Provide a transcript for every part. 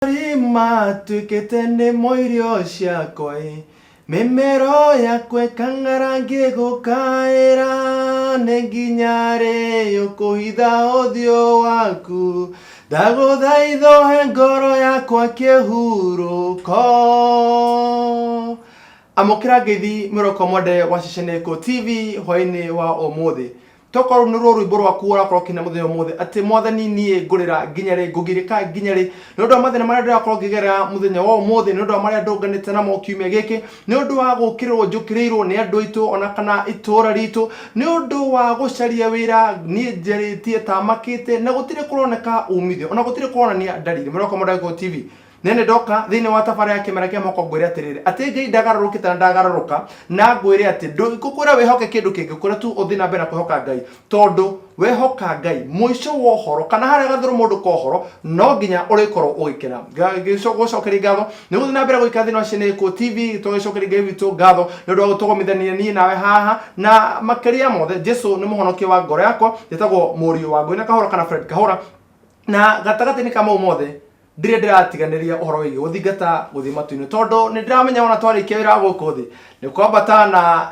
Rima tuketene moirio ciakwe mimero yakwe kangarangie gukaira neginyare yokuhitha uthio waku ndaguthaitho he ngoro yakwa kihuruko amukira ngithi muroko mwende wa Cecheneko TV hwaini wa umuthi tokorwo ni rwo rwimbo rwaku urakorwo kina muthenya umuthi ati mwathani nie ngurira nginyari ngugirika nginyari ni undu wa mathina maria ndirakorwo ngigera muthenya wa umuthi ni undu wa maria ndunganite namo kiumia giki ni undu wa gukirirwo njukirirwo ni andu aitu ona kana itura ritu ni undu wa gucaria wira nie njaritie tamakite na gutire kuroneka umithio ona gutire kuonania ndariri Muroko Modern TV nene ndoka thini wa tabara ya kimera kia moko ngwire atiriri ati ngai ndagarurukite na ndagaruruka na ngwire ati ndukura wehoke kindu kingi kura tu uthi na mbere kuhoka ngai tondu wehoka ngai muico wa horo kana haria gathuru mundu ko horo no nginya urikorwo ugikena gicokeri ngatho ni guthi na mbere guika thini wa Cecheneko TV tugicokeri ngai witu ngatho ni undu wa gutugomithania nie nawe haha na makiria mothe Jesu ni muhonokia wa ngoro yakwa yetagwo murio wa Ngwina Kahura kana Fred Kahura na gatagati ni kama umothe ndire ndiratiganiria uhoro wigi guthingata guthi matu-ini tondu ni ndiramenya ona twarikia wira guku thi ni kwambata na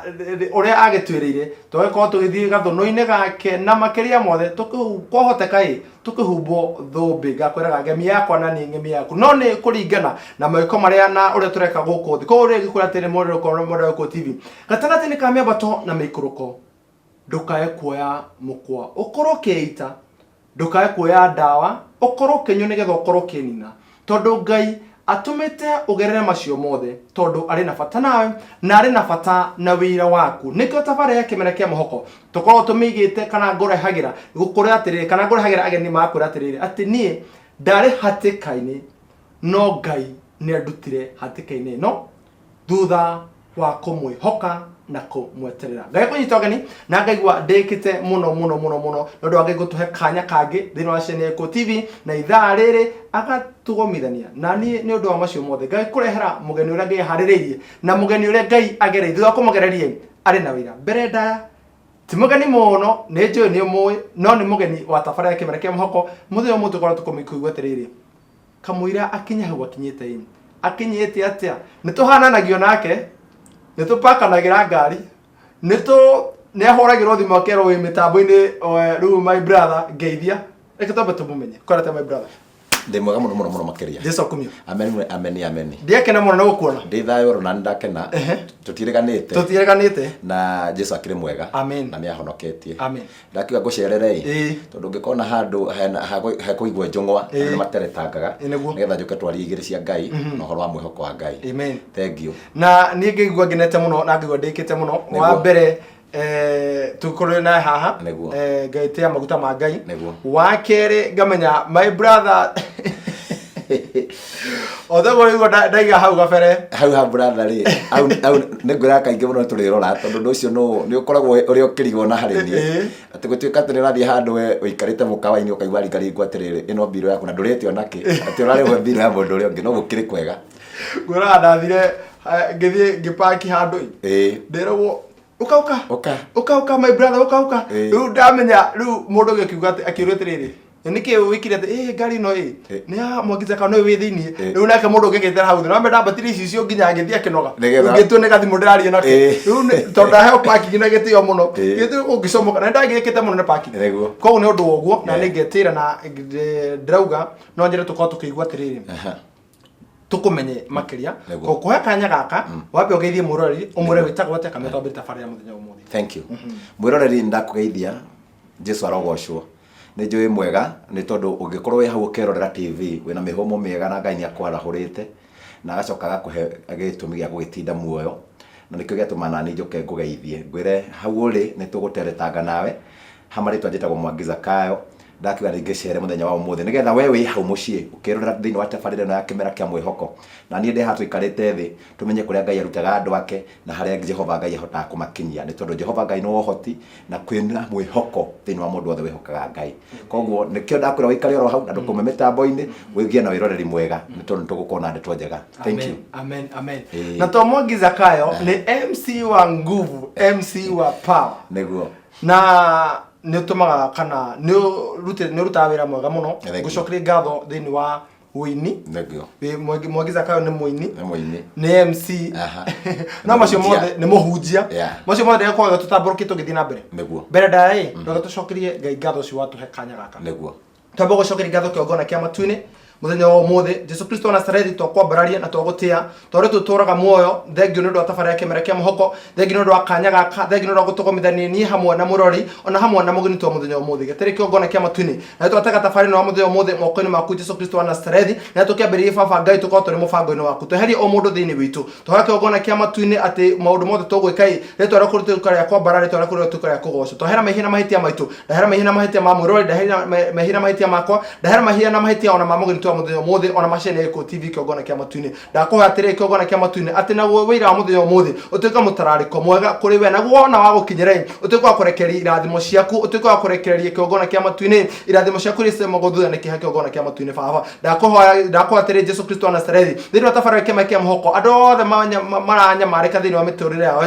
uria agitwirire tugikorwo tugithii gathuno-ini gake na makiria mothe kwahoteka tukihumbo thumbi ngakwiraga ngemi yakwa na ni ngemi yaku no ni kuringana na mawiko maria na uria tureka guku thi ko uria gikura tene Muroko Modern TV gatagati ni kamiambato na maikuruko ndukae kuoya mukwa ukorwo kiita ndukae kuoya ndawa ukorwo kenyo nigetha ukorwo kinina tondu ngai atumite ugerere macio mothe tondu ari na bata nawe na ari na bata na wira waku nikio tabara ya kimera kia muhoko tukorwo tumigite kana ngore hagira gukore atiriri kana ngore hagira ageni makura atiriri ati nie ndari hatikaini no ngai ni andutire hatikaini no thutha wa kumwihoka na kumweterera ngai kunyita ogeni na ngaigua ndikite muno nondu wa ngai gutuhe kanya kangi thini wa Cecheneko TV na ithaa riri agatugomithania na ni undu wa macio mothe ngai kurehera mugeni uria ngai haririirie na mugeni uria ngai agereire thutha kumugereria ari na wira mbere ndaya ti mugeni muno ni njui ni umui no ni mugeni wa tabara ya kimera kia muhoko muthenya umwe tukorwo tukumikuigua atiriri kamwira akinya hau akinyite akinyite atia ni tuhananagio nake ni tupakanagira ngari ni ahoragirwo thimu akerwo wi mitambo-ini riu my brother ngeithia reke twambe tumumenye korete my brother ndi mwega muno makiria Jesu akumio amen ndiakena muno na gukuona ndi thayo ro na ndakena tutireganite na Jesu akire mwega amen na ni ahonoketie amen ndakiga gucerere tondu ngikona handu ha kuigwa njongwa ni materetangaga nigetha njuke twari igiri cia ngai na horo wa mwihoko wa ngai amen thank you na ni ngigwa nginete muno na ngigwa ndikite muno wa mbere tukorwe na haha ngaitia maguta ma ngai wa kere ngamenya my brother othego igo ndaiga hau gabere hau ha brother ri au ningura kainge muno turirora tondu ndu ucio no ni ukoragwo uri ukirigwo na harinie ati gutuika ati nirathie handu we uikarite mukawa-ini ukaigwa ringari ngwatiriri ino biro yaku na nduretio naki ati urarehwo biro ya mundu uri ungi no gukiri kwega ngura ndathire ngithie ngipaki handu ndirwo uka my brother uka riu ndamenya riu mundu gikiuga ati akiuretiriri niki wikire ati ngari no ni ya mwagiza kana wi thiini riu nake mundu ngigitera hau no mbe ndambatiri icio nginya ngithia kinoga ngitune gathi mundu araria nake riu tondu heo parking na gitio muno gitio ungicomoka na ndagikite muno na parking koguo ni undu woguo na ningetira na ndirauga no njire tukorwo tukigwa atiriri tukumenye makiria kuhe kanya gaka wambe ugeithie mwiroreri umwire witagwo atia kamwe twambire tabara ya muthenya umuthi thank you mwiroreri ndakugeithia Jesu arogocwo ni njui mwega ni tondu ungikorwo wi hau ukerorera TV wina mihomo miega na Ngai ni akwarahurite na agacoka agakuhe agitumi gia gugitinda muoyo na nikio giatuma nani njoke ngugeithie ngwire hau uri ni tuguteretanga nawe hamaritwa njitagwo Mwangi Kayo ndakiuga ngicere muthenya wa umuthi nigetha we wi hau mucii ukirorera thiini wa tabarire no ya kimera kia mwihoko na nie ndi hatu ikarite thi tumenye kuria Ngai arutaga andu ake na haria Jehova Ngai ahotaga kumakinyia ni tondu Jehova Ngai no hoti na kwina mwihoko thiini wa mundu othe wihokaga Ngai koguo nikio ndakwira wikari oro hau na ndukume mitambo-ini wigie na wiroreri mwega ni tondu tugukona ndeto njega thank you amen na to Mwangi Kayo ni MC wa nguvu MC wa power niguo na ni tumaga kana ni rutaga wira mwega muno gucokeria ngatho thiini wa Wini. Mwagiza Kayo nĩ mũini. Nĩ MC. No macio mothe nĩ mũhunjia. Macio mothe nĩkwaga tũtambũrũkĩtwo gĩthiĩ na mbere. Mbere ndaĩ ndoga tũcokerie Ngai ngatho cio watuhe kanya gaka. Twamba gũcokeria ngatho kĩongona kĩa matu-inĩ muthenya wa ũmũthĩ Jesu Kristo wa Nazareti twakwambararia na twagũtĩa twarĩ tũtũraga muoyo thengio nĩ ũndũ wa tabarĩra kĩmera kĩa mũhoko thengio nĩ ũndũ wa kanya gaka thengio nĩ ũndũ wa gũtũgomithania niĩ hamwe na mũrori ona hamwe na mũgeni twa muthenya wa ũmũthĩ gĩtarĩ kĩongona kĩa matu-inĩ na twatega tabarĩra wa muthenya wa ũmũthĩ moko-inĩ maku Jesu Kristo wa Nazareti na tũkĩambĩrĩria baba Ngai tũkorwo tũrĩ mũbango-inĩ waku tweherie o mũndũ thĩinĩ witũ twaga kĩongona kĩa matu-inĩ atĩ maũndũ mothe tũgwĩka rĩtwa rĩaku rĩtuĩka rĩa kwambara rĩtwa rĩaku rĩtuĩka rĩa kũgocwo twahera mehia na mahĩtia maitũ ndahera mehia na mahĩtia ma mũrori ndahera mehia na mahĩtia makwa ndahera mehia na mahĩtia ona ma mũgeni twa muthenya wa ũmũthĩ ona macene ko TV kĩongona kĩa matu-inĩ ndakũhatĩrĩria kĩongona kĩa matu-inĩ atĩ naguo wĩra wa muthenya ũmũthĩ ũtuĩka mũtararĩko mwega kũrĩ we naguo ona wa gũkinyĩra ũtuĩka wa kũrekereria irathimo ciaku ũtuĩka wa kũrekereria kĩongona kĩa matu-inĩ irathimo ciaku iria ciamagwo thutha nĩ kĩha kĩongona kĩa matu-inĩ baba ndakũhatĩrĩria Jesu Kristo wa Nazareti thĩinĩ wa tabarĩra kĩmera kĩa mũhoko andũ othe maranyamarĩka thĩinĩ wa mĩtũrĩre yao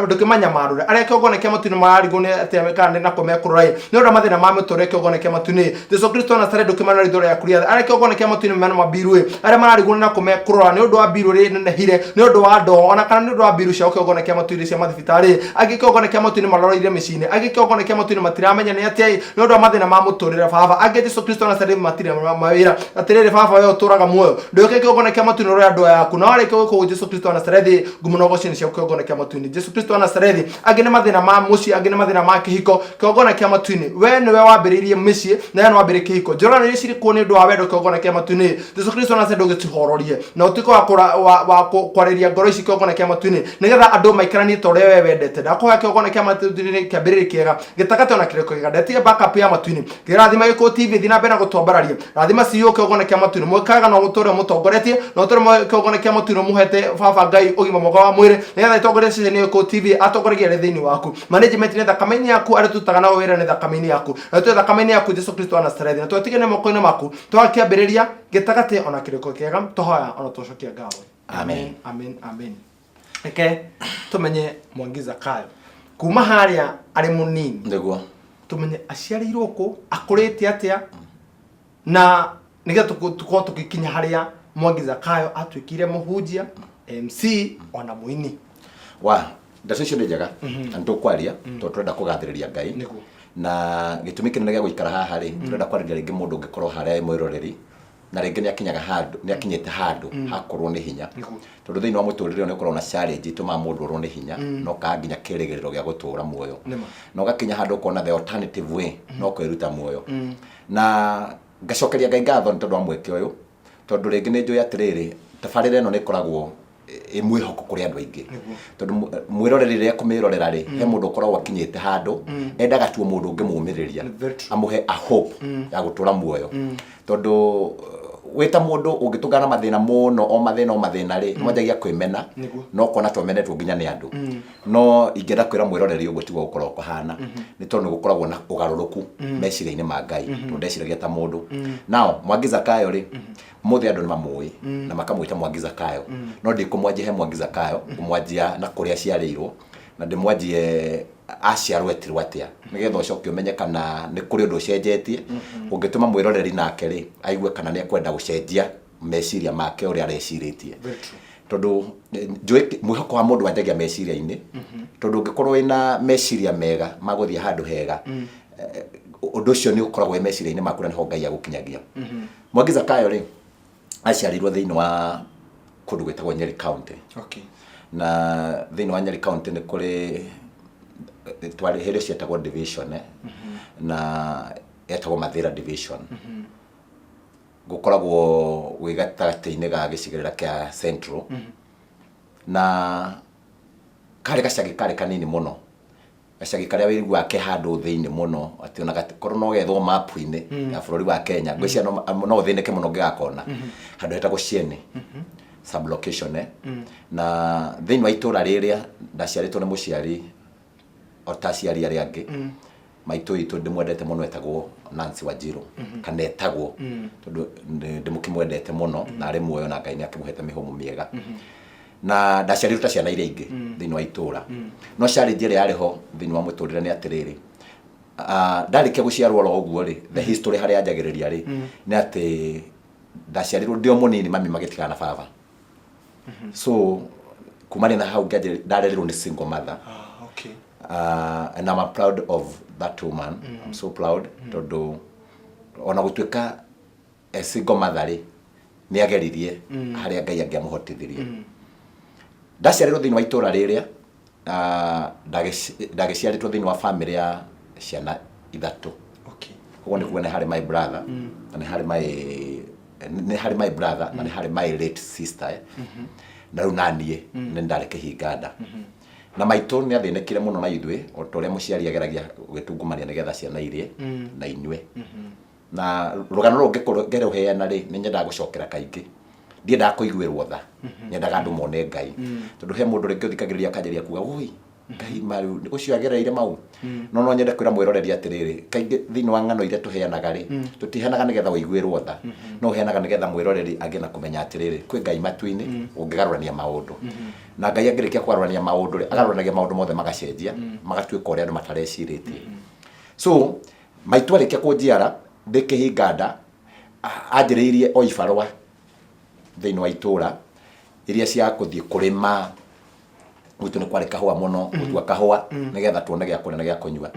ndũkĩmanyamarũre arĩa kĩongona kĩa matu-inĩ mararigwo nĩ atĩ kana na kũmekũrora nĩ ũndũ mathĩna ma mĩtũrĩre kĩongona kĩa matu-inĩ Jesu Kristo wa Nazareti ndũkĩmana ritho rĩa kuria arĩa kĩongona kĩa matu-inĩ mena mabiru arĩa mararigwo na kũmekũrora nĩ ũndũ wa biru nenehire nĩ ũndũ wa ndoo ona kana nĩ ũndũ wa biru cia kĩongona kĩa matu-inĩ cia mathibitarĩ angĩ kĩongona kĩa matu-inĩ maroroire mĩciĩ-inĩ angĩ kĩongona kĩa matu-inĩ matiramenya nĩ atĩa nĩ ũndũ wa mathĩna ma mũtũrĩre baba angĩ Jesu Kristo wa Nazareti matirĩ mawĩra atĩrĩrĩ baba we ũtũraga muoyo ndũke kĩongona kĩa matu-inĩ ũrĩa andũ yaku na warĩkia gwĩkwo Jesu Kristo wa Nazareti ngumunogoci nĩ cia kĩongona kĩa matu-inĩ Jesu Kristo wa Nazareti angĩ nĩ mathĩna ma mũciĩ angĩ nĩ mathĩna ma kĩhiko kĩongona kĩa matu-inĩ we nĩwe wambĩrĩirie mĩciĩ na we nĩ wambĩrĩirie kĩhiko njũrana iria cirĩ kuo nĩ ũndũ wa wendo kĩongona kĩa matu-inĩ Jesu Kristo wa Nazareti ũgĩtihororie na ũtuĩke wa kwarĩria ngoro ici kĩongona kĩa matu-inĩ nĩgetha andũ maikaranie ta ũrĩa we wendete ndakũhoya kĩongona kĩa matu-inĩ kĩambĩrĩria kĩega gĩtakate ona kĩrĩko kĩega ndetige backup ya matu-inĩ kĩrathima gĩkũ TV thiĩ na mbere na gũtwambararia rathima CEO kĩongona kĩa matu-inĩ mwĩkaga na ũtũũre mũtongoretie na ũtũũre kĩongona kĩa matu-inĩ mũhete baba Ngai ũgima mwega wa mwĩrĩ nĩgetha itongoretie ceceni gĩkũ TV atongoragia thĩinĩ waku management nĩ thakame-inĩ yaku arĩa tutaga nao wĩra nĩ thakame-inĩ yaku na twĩ thakame-inĩ yaku Jesu Kristo wa Nazareti na twetigĩre moko-inĩ maku twakĩambĩrĩria gĩtakate ona kĩrĩko kĩega tũhoya ona tũcokia ngatho amen amen amen eke tumenye Mwangi Kayo kuma harĩa arĩ mũnini nĩguo tumenye aciarĩirwo kũ akũrĩte atĩa na nĩgetha tũkorwo tũgĩkinya harĩa Mwangi Kayo atuĩkire mũhunjia MC ona mũini ndacio icio nĩ njega na nĩtũkwaria tondũ tũrenda kũgathĩrĩria Ngai na gĩtũmi kĩnene gĩa gũikara haha rĩ tũrenda kwarĩria rĩngĩ mũndũ ũngĩkorwo harĩa mwĩroreri na rĩngĩ nĩ akinyĩte handũ hakorwo nĩ hinya tondũ thĩinĩ wa mũtũrĩre nĩ ũkorwo na challenge itũmaga mũndũ ũrwo nĩ hinya no kaga nginya kĩrĩgĩrĩro gĩa gũtũra muoyo na ũgakinya handũ ũkona the alternative way no kwĩruta muoyo na ngacokeria Ngai ngatho nĩ tondũ wa mweke ũyũ tondũ rĩngĩ nĩ njũĩ atĩrĩrĩ tabarĩra ĩno nĩ ĩkoragwo mwĩhoko kũrĩ andũ aingĩ tondũ mwĩroreri rĩrĩa kũmĩrorera rĩ he mũndũ ũkoragwo akinyĩte handũ endaga tu mũndũ ũngĩ mũmĩrĩria amũhe a hope ya gũtũra muoyo tondũ weta mũndũ ũngĩtũngana mathĩna mũno o mathĩna rĩ mwanjagia kwĩmena no kona twemenetwo nginya nĩ andũ no ingĩenda kwĩra mwĩroreri ũguo tigwo gũkorwo kũhana nĩ tondũ nĩ gũkoragwo na ũgarũrũku meciria-inĩ ma Ngai tondũ ndeciragia ta mũndũ nao Mwangi Kayo rĩ mũthĩ andũ nĩ mamũĩ na makamwĩta Mwangi Kayo no ndikũmwanjia he Mwangi Kayo ngũmwanjia na kũrĩa aciarĩirwo na ndĩmwanjie aciarwo etirwo atĩa nĩgetha ũcoke ũmenye kana nĩ kũrĩ ũndũ ũcenjetie ũngĩtũma mwĩroreri nake rĩ aigue kana nĩ ekwenda gũcenjia meciria make ũrĩa arecirĩtie tondũ njũĩ mwĩhoko wa mũndũ wanjagia meciria-inĩ tondũ ũngĩkorwo wĩna meciria mega magũthiĩ handũ hega ũndũ ũcio nĩ ũkoragwo wĩ meciria-inĩ maku na nĩho Ngai agũkinyagia Mwangi Kayo rĩ aciarirwo thĩinĩ wa kũndũ gwĩtagwo Nyeri County na thĩinĩ wa Nyeri County nĩ kũrĩ twari hĩndĩ cietagwo division na etagwo Mathira division gũkoragwo wĩ gatagatĩ-inĩ ga gĩcigĩrĩra kĩa Central na karĩ gacagi karĩ kanini mũno gacagi karĩa wĩiguaga ke handũ thĩinĩ mũno atĩ ona korwo no gethwo mapu-inĩ ya bũrũri wa Kenya ngwĩciria no thĩnĩke mũno ngĩgakona handũ hetagwo Cieni sublocation na thĩinĩ wa itũra rĩrĩa ndaciarĩtwo nĩ mũciari otaciari arĩa angĩ maitũ itũ ndĩmwendete mũno etagwo Nancy Wanjiru kana etagwo tondũ ndĩmũkĩmwendete mũno na arĩ muoyo na Ngai nĩ akĩmũhete mĩhũmũ mĩega na ndaciarirwo ta ciana iria ingĩ thĩinĩ wa itũra no challenge ĩrĩa yarĩ ho thĩinĩ wa mũtũrĩre nĩ atĩrĩrĩ ndarĩkia gũciarwo oro ũguo rĩ the history harĩa yanjagĩrĩria rĩ nĩ atĩ ndaciarirwo ndio munini mami magitigana na baba. So kumani na hau ndarererwo ni single mother. Okay. And I'm proud of that woman. I'm so proud. Tondu ona gutuika a single mother ni ageririe haria Ngai angiamuhotithirie. Ndaciarirwo thiini wa itura riria ndagiciaritwo thiini wa family ya ciana ithatu. Okay. Koguo ni kuga ni hari my brother na ni hari my brother na ni hari my late sister. Na riu nanie ni ndari kihinganda. Na maitu ni athinekire muno na ithwe o toria muciari ageragia gitungumania nigetha ciana irie na inywe. Na rugano rungikorwo ngeruheana ri ni nyenda gucokera kaingi ndienda kuiguirwo tha nyendaga andu mone Ngai tondu he mundu ringi uthikagiriria kanjeria kuga ui Ngai maru ucio agereire mau no nyende kwira mwiroreri atiriri kaingi thiini wa ng'ano iria tuheanaga ri tutiheanaga nigetha uiguirwo tha no heanaga nigetha mwiroreri age na kumenya atiriri kwi Ngai matuini ungigarurania maundu na Ngai angirikia kwarurania maundu ri agaruranagia maundu mothe magacenjia magatuika uria andu matareciiritie. So maitu arikia kunjiara ndikihinganda anjiriirie o ibarwa thiini wa itura iria cia kuthii kurima mwitu ni kwari kahua muno gutua kahua nigetha tuone gia kuria na gia kunyua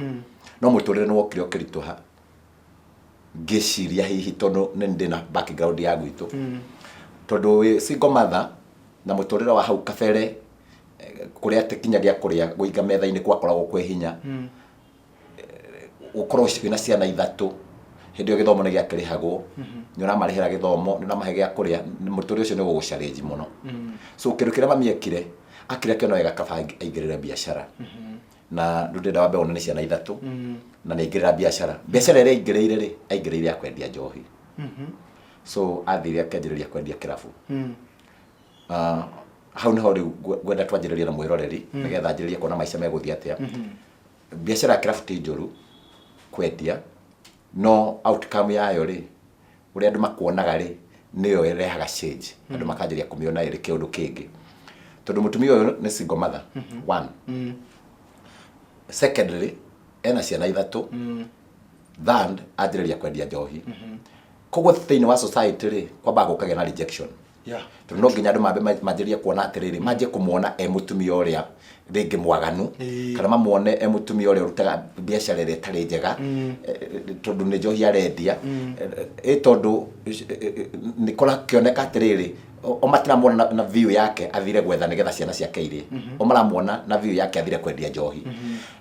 no muturire ni wokire ukirituha ngiciria hihi tondu ni ndina background ya gwitu tondu single mother na muturire wa hau kabere kuria tekinyagia kuria guiga metha-ini kwakoragwo kwi hinya ukorwo wina ciana ithatu hindi githomo ni giakirihagwo ni uramarihira githomo ni uramahe gia kuria muturire ucio ni guguchallenge muno. So kindu kiria mami ekire akira kiono wega kaba aingirire biashara na ndunda wambe ona ni ciana ithatu na ni aingirira biashara iria aingiriire ri aingiriire akwendia njohi. So athire akenjiriria kwendia kirabu. Hau niho riu gwenda twanjiriria na mwiroreri nigetha njiririe kuona maica meguthii atia. Biashara ya kirabu ti njuru kwendia no outcome yayo ri uria andu makuonaga ri niyo irehaga change andu makanjiria kumiona iri kiundu kingi tondu mutumia uyu ni single mother one. Secondly ena ciana ithatu third anjiriria kwendia njohi koguo thiini wa society ri kwamba gukagia na rejection. Tondu no nginya andu mambe manjirie kuona atiriri manjie kumuona mutumia uria ringi mwaganu kana mamuone mutumia uria urutaga biashara iria itari njega tondu ni njohi arendia tondu nikora kioneka atiriri o matiramuona na view yake athire gwetha nigetha ciana ciake irie o maramuona na view yake athire kwendia njohi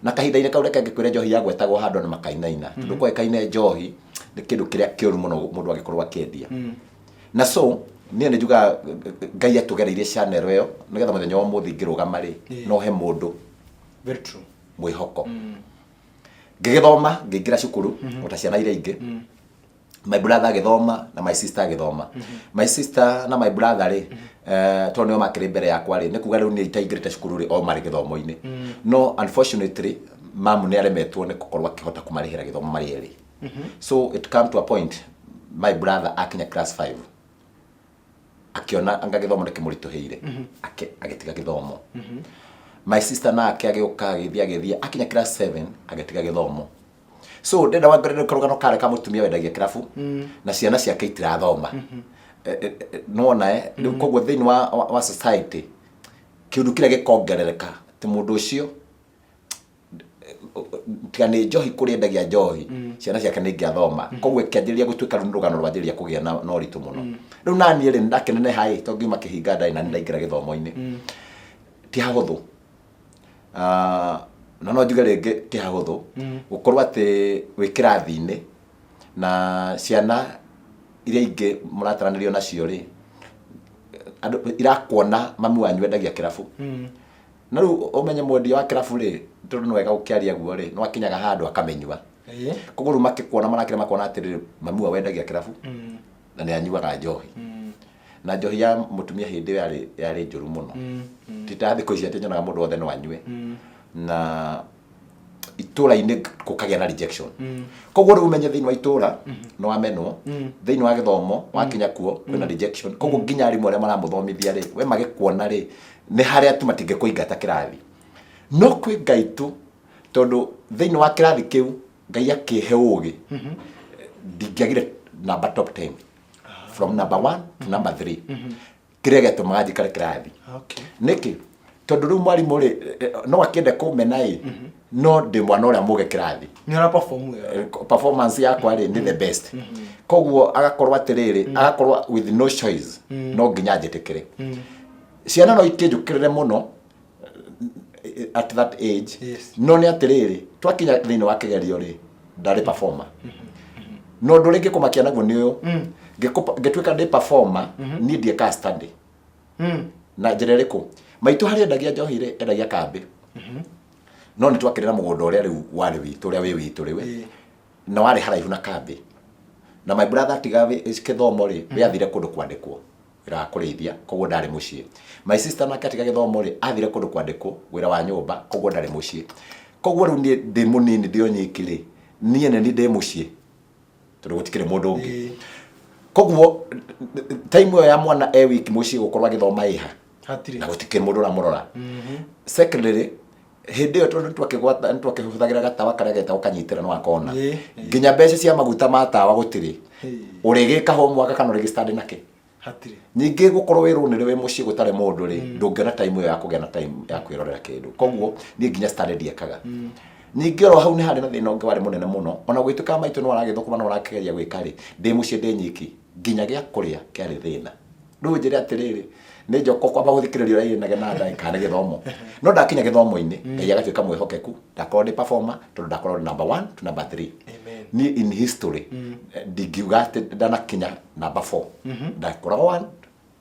na kahinda-ini kau reke ngikwire njohi yagwetagwo handu na makainaina tondu kwekaine njohi ni kindu kiria kiuru muno mundu agikorwo akiendia. Na so ni njuga Ngai atugereire channel iyo nigetha muthenya wa muthi ngirugama ri no he mundu very true mwihoko ngigithoma ngingira cukuru ota ciana iria ingi my brother agithoma na my sister agithoma. My sister na my brother ri tondu nio makiri mbere yakwa ri ni kuga riu ni itaingirite cukuru ri o mari githomo-ini no unfortunately mamu ni aremetwo ni gukorwo akihota kumarihira githomo mari eri. So it come to a point my brother akinya class 5 akiona anga githomo nikimurituheire agitiga githomo. My sister na agiuka agithia akinya class 7 agitiga githomo. So ndenda wangorere karugano kare ka mutumia wendagia kirabu na ciana ciake itirathoma nona riu koguo thiini wa society kiundu kiria gikongerereka ti mundu ucio tiani njohi kuria endagia njohi ciana ciake ni ngiathoma koguo kianjiria gutuika rugano rwanjiria kugia na uritu muno. Riu nani ri ndakenene hai to ngiuma kihinga ndai na ndaingira githomo-ini ti hahuthu na no njuge ringi ti hahuthu gukorwo ati wi kirathi-ini na ciana iria ingi murataranirio nacio ri andu irakuona mami wanyu endagia kirabu na riu umenye mwendia wa kirabu ri tondu ni wega gukiaria guo ri no akinyaga handu akamenyua koguo riu makikuona marakira makona atiriri mami wa wendagia kirabu na ni anyuaga njohi na njohi ya mutumia hindi yari njuru muno tita thiko ici ati nyonaga mundu wothe no anyue na itura-ini gukagia na rejection koguo riu umenye thiini wa itura no wamenwo thiini wa githomo wakinya kuo kwina rejection koguo nginya arimu aria maramuthomithia ri we magikuona ri ni haria tu matingikuingata kirathi no kwi Ngai tu tondu thiini wa kirathi kiu Ngai akihe ugi ndingiagire number top 10 from number 1 to number 3 kire gĩtũmaga njikare kĩrathi nĩkĩ tondũ rĩu mwarimũ rĩ no akĩende kũmena no ndĩ mwana ũrĩa mũge kĩrathi nĩ ara perform performance yakwa rĩ nĩ the best koguo agakorwo atĩrĩrĩ agakorwo with no choice no nginya njĩtĩkĩre ciana no ikĩnjũkĩrĩre mũno at that age no nĩ atĩrĩrĩ twakinya thĩinĩ wa kĩgerio rĩ ndarĩ performer no ndũ rĩngĩ kũmakia naguo nĩ ũyũ ngĩtuĩka ndĩ performer niĩ ndieka study na njĩra ĩrĩkũ maitũ harĩ endagia njohi rĩ endagia kambĩ no nĩ twakĩrĩ na mũgũnda ũrĩa rĩu warĩ witũ ũrĩa wĩ witũ rĩu na warĩ haraihu na kambĩ na my brother tiga gĩthomo rĩ athire kũndũ kwandĩkwo wĩra wa kũrĩithia koguo ndarĩ mũciĩ my sister nake atiga gĩthomo rĩ athire kũndũ kwandĩkwo wĩra wa nyũmba koguo ndarĩ mũciĩ koguo rĩu niĩ ndĩ mũnini ndĩ onyiki rĩ niĩ nĩ ndĩ mũciĩ tondũ gũtikĩrĩ mũndũ ũngĩ koguo time ĩyo ya mwana wiki mũciĩ gũkorwo agĩthoma iha na gũtikĩrĩ mũndũ ũramũrora secondary hĩndĩ ĩyo tondũ twakĩhũthagĩra gatawa karĩa getagwo kanyitĩrano wa kona nginya mbeca cia maguta ma tawa gũtirĩ ũrĩgĩka homework kana ũrĩgĩstudy nake ningĩ gũkorwo wĩrwo nĩ rĩwe mũciĩ gũtarĩ mũndũ rĩ ndũngĩona time ĩyo ya kũgĩa na time ya kwĩrorera kĩndũ koguo niĩ nginya study ndiekaga ningĩ oro hau nĩ harĩ na thĩna ũngĩ warĩ mũnene mũno ona gwĩtuĩka maitũ no aragĩthũkũma no arakĩgeria gwĩka rĩ ndĩ mũciĩ ndĩ nyiki nginya gĩa kũrĩa kĩarĩ thĩna rĩu njĩre atĩrĩrĩ nĩ njoko kwamba gũthikĩrĩria ũrĩa inage na ndagĩka nĩ gĩthomo no ndakinya gĩthomo-inĩ Ngai agatuĩka mwĩhokeku ndakorwo ndĩ performer tondũ ndakorwo number 1 to number 3 ni in history ndingiuga atĩ ndanakinya number 4 ndakoragwo 1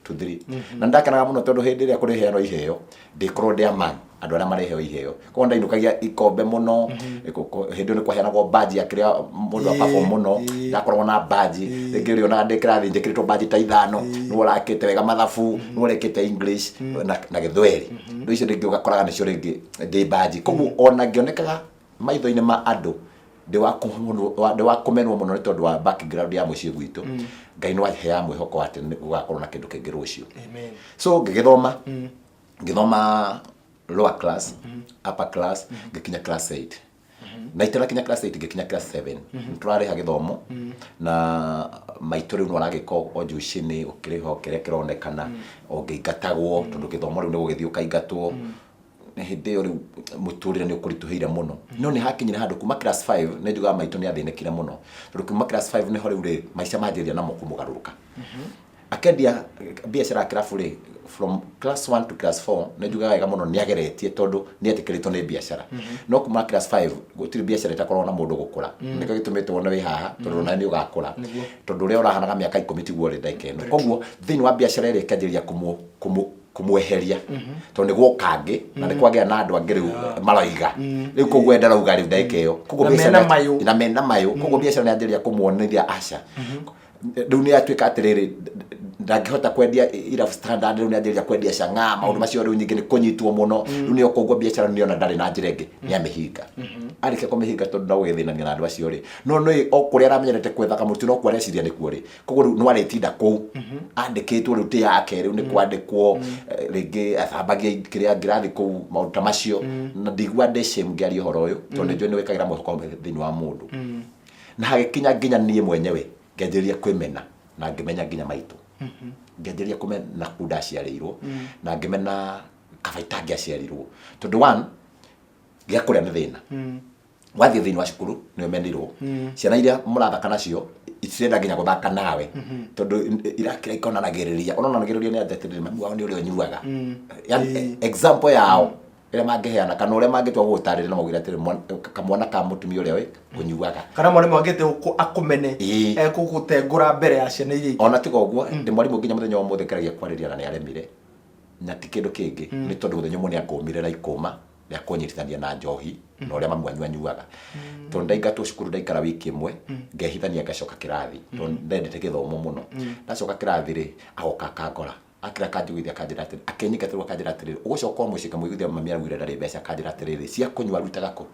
to 3 na ndakenaga mũno tondũ hĩndĩ ĩrĩa kũrĩ heano iheo ndĩkorwo ndĩ amani andũ arĩa mareheo iheo koguo ndainũkagia ikombe mũno hĩndĩ ĩyo nĩ kwaheanagwo badge ya kĩrĩa mũndũ perform mũno ndakoragwo na badge rĩngĩ ũrĩ ona ndĩ kĩrathi njĩkĩrĩtwo badge ta 5 nĩ ũrakĩte wega mathabu nĩ ũrekĩte English na Gĩthweri rĩu icio rĩngĩ ũgakoraga nĩcio rĩngĩ ndĩ badge koguo ona ngĩonekaga maitho-inĩ ma andũ ndĩ wa kũmenwo mũno nĩ tondũ wa background ya mũciĩ gwitũ Ngai nĩ waheaga mwĩhoko atĩ gũgakorwo na kĩndũ kĩngĩ rũciũ so ngĩthoma lower class upper class ngĩkinya class 8 na itarakinya class 8 ngĩkinya class 7 tũrarĩha gĩthomo na maitũ rĩu no aragĩka o njuici-inĩ ũkĩrĩho kĩrĩa kĩronekana ũngĩingatagwo tondũ gĩthomo rĩu nĩ gũgĩthiĩ ũkaingatwo hĩndĩ ĩyo rĩu mũtũrĩre nĩ ũkũritũhĩire mũno no nĩ hakinyire handũ kuma class 5 nĩ njugaga maitũ nĩ athĩnĩkire mũno tondũ kuma class 5 nĩho rĩu rĩ maica manjĩrĩria namo kũmũgarũrũka akendia biacara kĩrabu rĩ from class 1 to class 4 nĩ njugaga wega mũno nĩ ageretie tondũ nĩ etĩkĩrĩtwo nĩ biacara no kuma class 5 gũtirĩ biacara ĩtakorwo na mũndũ gũkũra nĩkĩo gĩtũmĩte wone wĩ haha tondũ na nĩ ũgakũra tondũ ũrĩa ũrahanaga mĩaka 10 tiguo rĩ ndagĩka ĩno koguo thĩinĩ wa biacara ĩrĩa ĩkanjĩrĩria kũmweheria tondũ nĩguo kangĩ na nĩ kwagĩa na andũ angĩ rĩu maroiga rĩu koguo enda rauga rĩu ndagĩka ĩyo koguo biacara na mena mayũ koguo biacara nĩ anjĩrĩria kũmuoneria aca rĩu nĩ atuĩka atĩrĩrĩ ndangĩhota kwendia irabu standard rĩu nĩ anjĩrĩria kwendia cang'aa maũndũ macio rĩu nyingĩ nĩ kũnyitwo mũno rĩu nĩyo koguo biacara nĩona ndarĩ na njĩra ĩngĩ nĩ amĩhinga arĩkia kũmĩhinga tondũ ndagũgĩthĩnania na andũ acio rĩ no nĩ o kũrĩa aramenyerete gwetha kamũtĩ no kuo areciria nĩkuo rĩ koguo rĩu no arĩtinda kũu andĩkĩtwo rĩu tĩ yake rĩu nĩ kwandĩkwo rĩngĩ athambagia kĩrĩa ngirathi kũu maũndũ ta macio na ndigua ndĩ shame ngĩaria ũhoro ũyũ tondũ nĩ njũĩ nĩ wĩkagĩra mwĩhoko thĩinĩ wa mũndũ na hagĩkinya nginya niĩ mwenyewe ngĩanjĩrĩria kwĩmena na ngĩmenya nginya maitũ ngĩanjĩrĩria kũmena kũ ndaciarĩirwo na ngĩmena kabaita ngĩaciarirwo tondũ one gĩa kũrĩa nĩ thĩna wathiĩ thĩinĩ wa cukuru nĩ ũmenirwo ciana iria mũrathaka nacio itirenda nginya gũthaka nawe tondũ irakĩra ikonanagĩrĩria onanagĩrĩria nĩ atĩrĩrĩ mami wao nĩ ũrĩa ũnyuaga example yao ĩrĩa mangĩheana kana ũrĩa mangĩtua gũgũtarĩria na maugĩre atĩrĩ kamwana ka mũtumia ũrĩa we ũnyuaga kana mwarimũ angĩte akũmene egũgũtengũra mbere ya ciana iria ona tiga ũguo ndĩ mwarimũ nginya mũthenya wa ũmũthĩ ngeragia kwarĩria na nĩ aremire na ti kĩndũ kĩngĩ nĩ tondũ mũthenya ũmwe nĩ akũmire na ikũma rĩa kũnyitithania na njohi na ũrĩa mami wanyu anyuaga tondũ ndaingatwo cukuru ndaikara wiki ĩmwe ngehithania ngacoka kĩrathi tondũ ndendete gĩthomo mũno ndacoka kĩrathi rĩ agoka akangora akira kanjiguithia kanjĩra atĩrĩ akenyingatĩrwo kanjĩra atĩrĩ ũgũcoka mũciĩ kamũiguithia mami arugire ndarĩ mbeca kanjĩra atĩrĩ cia kũnyua rutaga kũ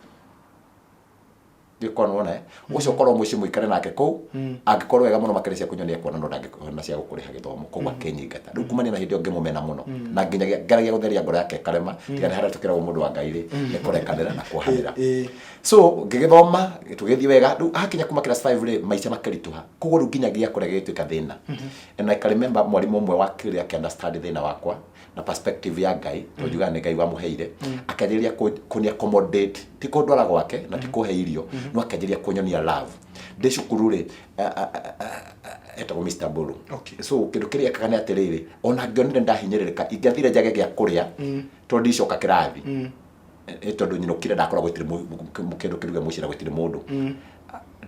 gikono wona ucio korwo muci muikare nake ku angikorwo wega muno makire cia kunyonia kuona ndo ndangikona cia gukuriha githomo koguo akenyingata riu kumania na hindi ngimumena muno na nginya ngaragia gutheria ngoro yake karema tigane haria tukiragwo mundu wa Ngai ri ni kurekanira na kuhanira so ngigithoma tugithii wega riu hakinya kuma class 5 ri maica makarituha koguo riu nginya gia kore gituika thina and I can remember mwalimu umwe wa kile akiunderstand thina wakwa na perspective ya Ngai tujuga ni Ngai wa muheire akajiria kuni accommodate ti kundwara gwake na ti kuhe irio no akajiria kunyonia love de cukuru ri eta Mr. Bolu so kindu kiria kakane atiriri ona ngionire ndahinyiririka ingathire njage gia kuria tondi icoka kirathi tondu nyino kire ndakora gwitire mukindu kiruge mucira gwitire mundu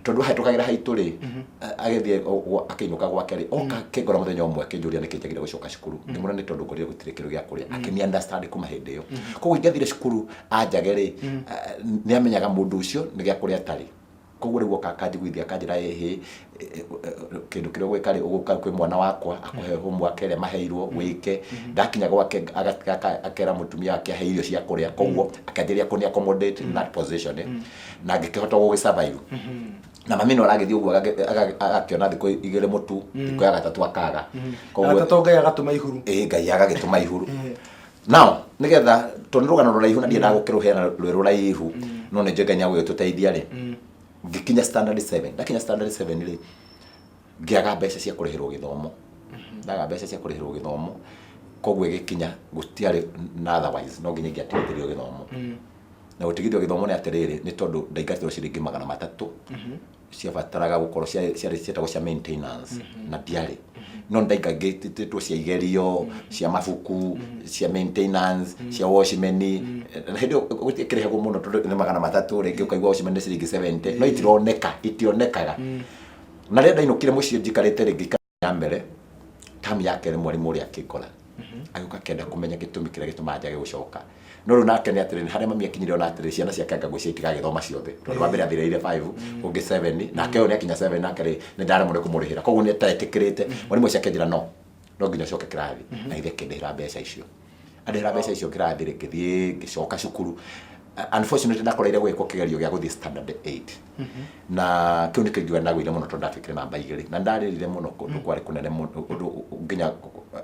tondu hatukagira haitu ri agethie akiinuka gwake ri oka kigora muthenya umwe kinjuria nikinjagira gucoka cukuru ndimura ni tondu ngorire gutire kiru gia kuria akini understand kuma hindi yo koguo ingathire cukuru anjage ri ni amenyaga mundu ucio ni gia kuria tari koguo riu kakanjiguithia kanjira ehe kindu kiria gwika ri uguka kwi mwana wakwa akuhe homework ere maheirwo wike ndakinya gwake akera mutumia wake aheirio cia kuria koguo akanjiria kuni accommodate in that position na ngikihota gugisurvive na mami no aragithii uguo agakiona thiko igire mutu thiko ya gatatu akaga koguo gatatu Ngai agatuma ihuru Ngai agagituma ihuru now nigetha tondu rugano ruraihu na ndienda gukiruheana rwe ruraihu no ne njega nyago tuteithia ri ngikinya standard 7 ndakinya standard 7 ri ngiaga mbeca cia kurihirwo githomo ndaga mbeca cia kurihirwo githomo koguo gikinya gutiari na otherwise no nginya ngiateithirio githomo na gutigithio githomo ni atiriri ni tondu ndaingatirwo ciringi 300 cia bataraga gukorwo cietagwo cia maintenance na diary no ndaingagititwo cia igerio cia mabuku cia maintenance cia washman hindi gutikirehago muno tondu ni 300 ringi ukaigwa washman ciringi 70 no itionekaga na renda inukire mucie njikarite ringi ya mbere tamu yake ni mwalimu uri akikora aguka kenda kumenya gitumi kire gituma njage gucoka no ru nake ni atiri haria mami akinyire ona atiri ciana ciake ngagwicitia itigagithoma ciothe tondu wa mbere athireire 5 ungi 7 nake oni akinya 7 nake ri ni ndaramure kumurihira koguo ni taetikirite mwalimu ciake njira no nginya coke kirathi na ithe kindihira mbeca icio andihira mbeca icio kirathi ri ngithii ngicoka cukuru unfortunately ndakoreire gwiko kigerio gia guthi standard 8 na kiu nikigiwa ndagwire muno tondu ndafikire namba 2 na ndaririre muno kundu kwari kunene muno nginya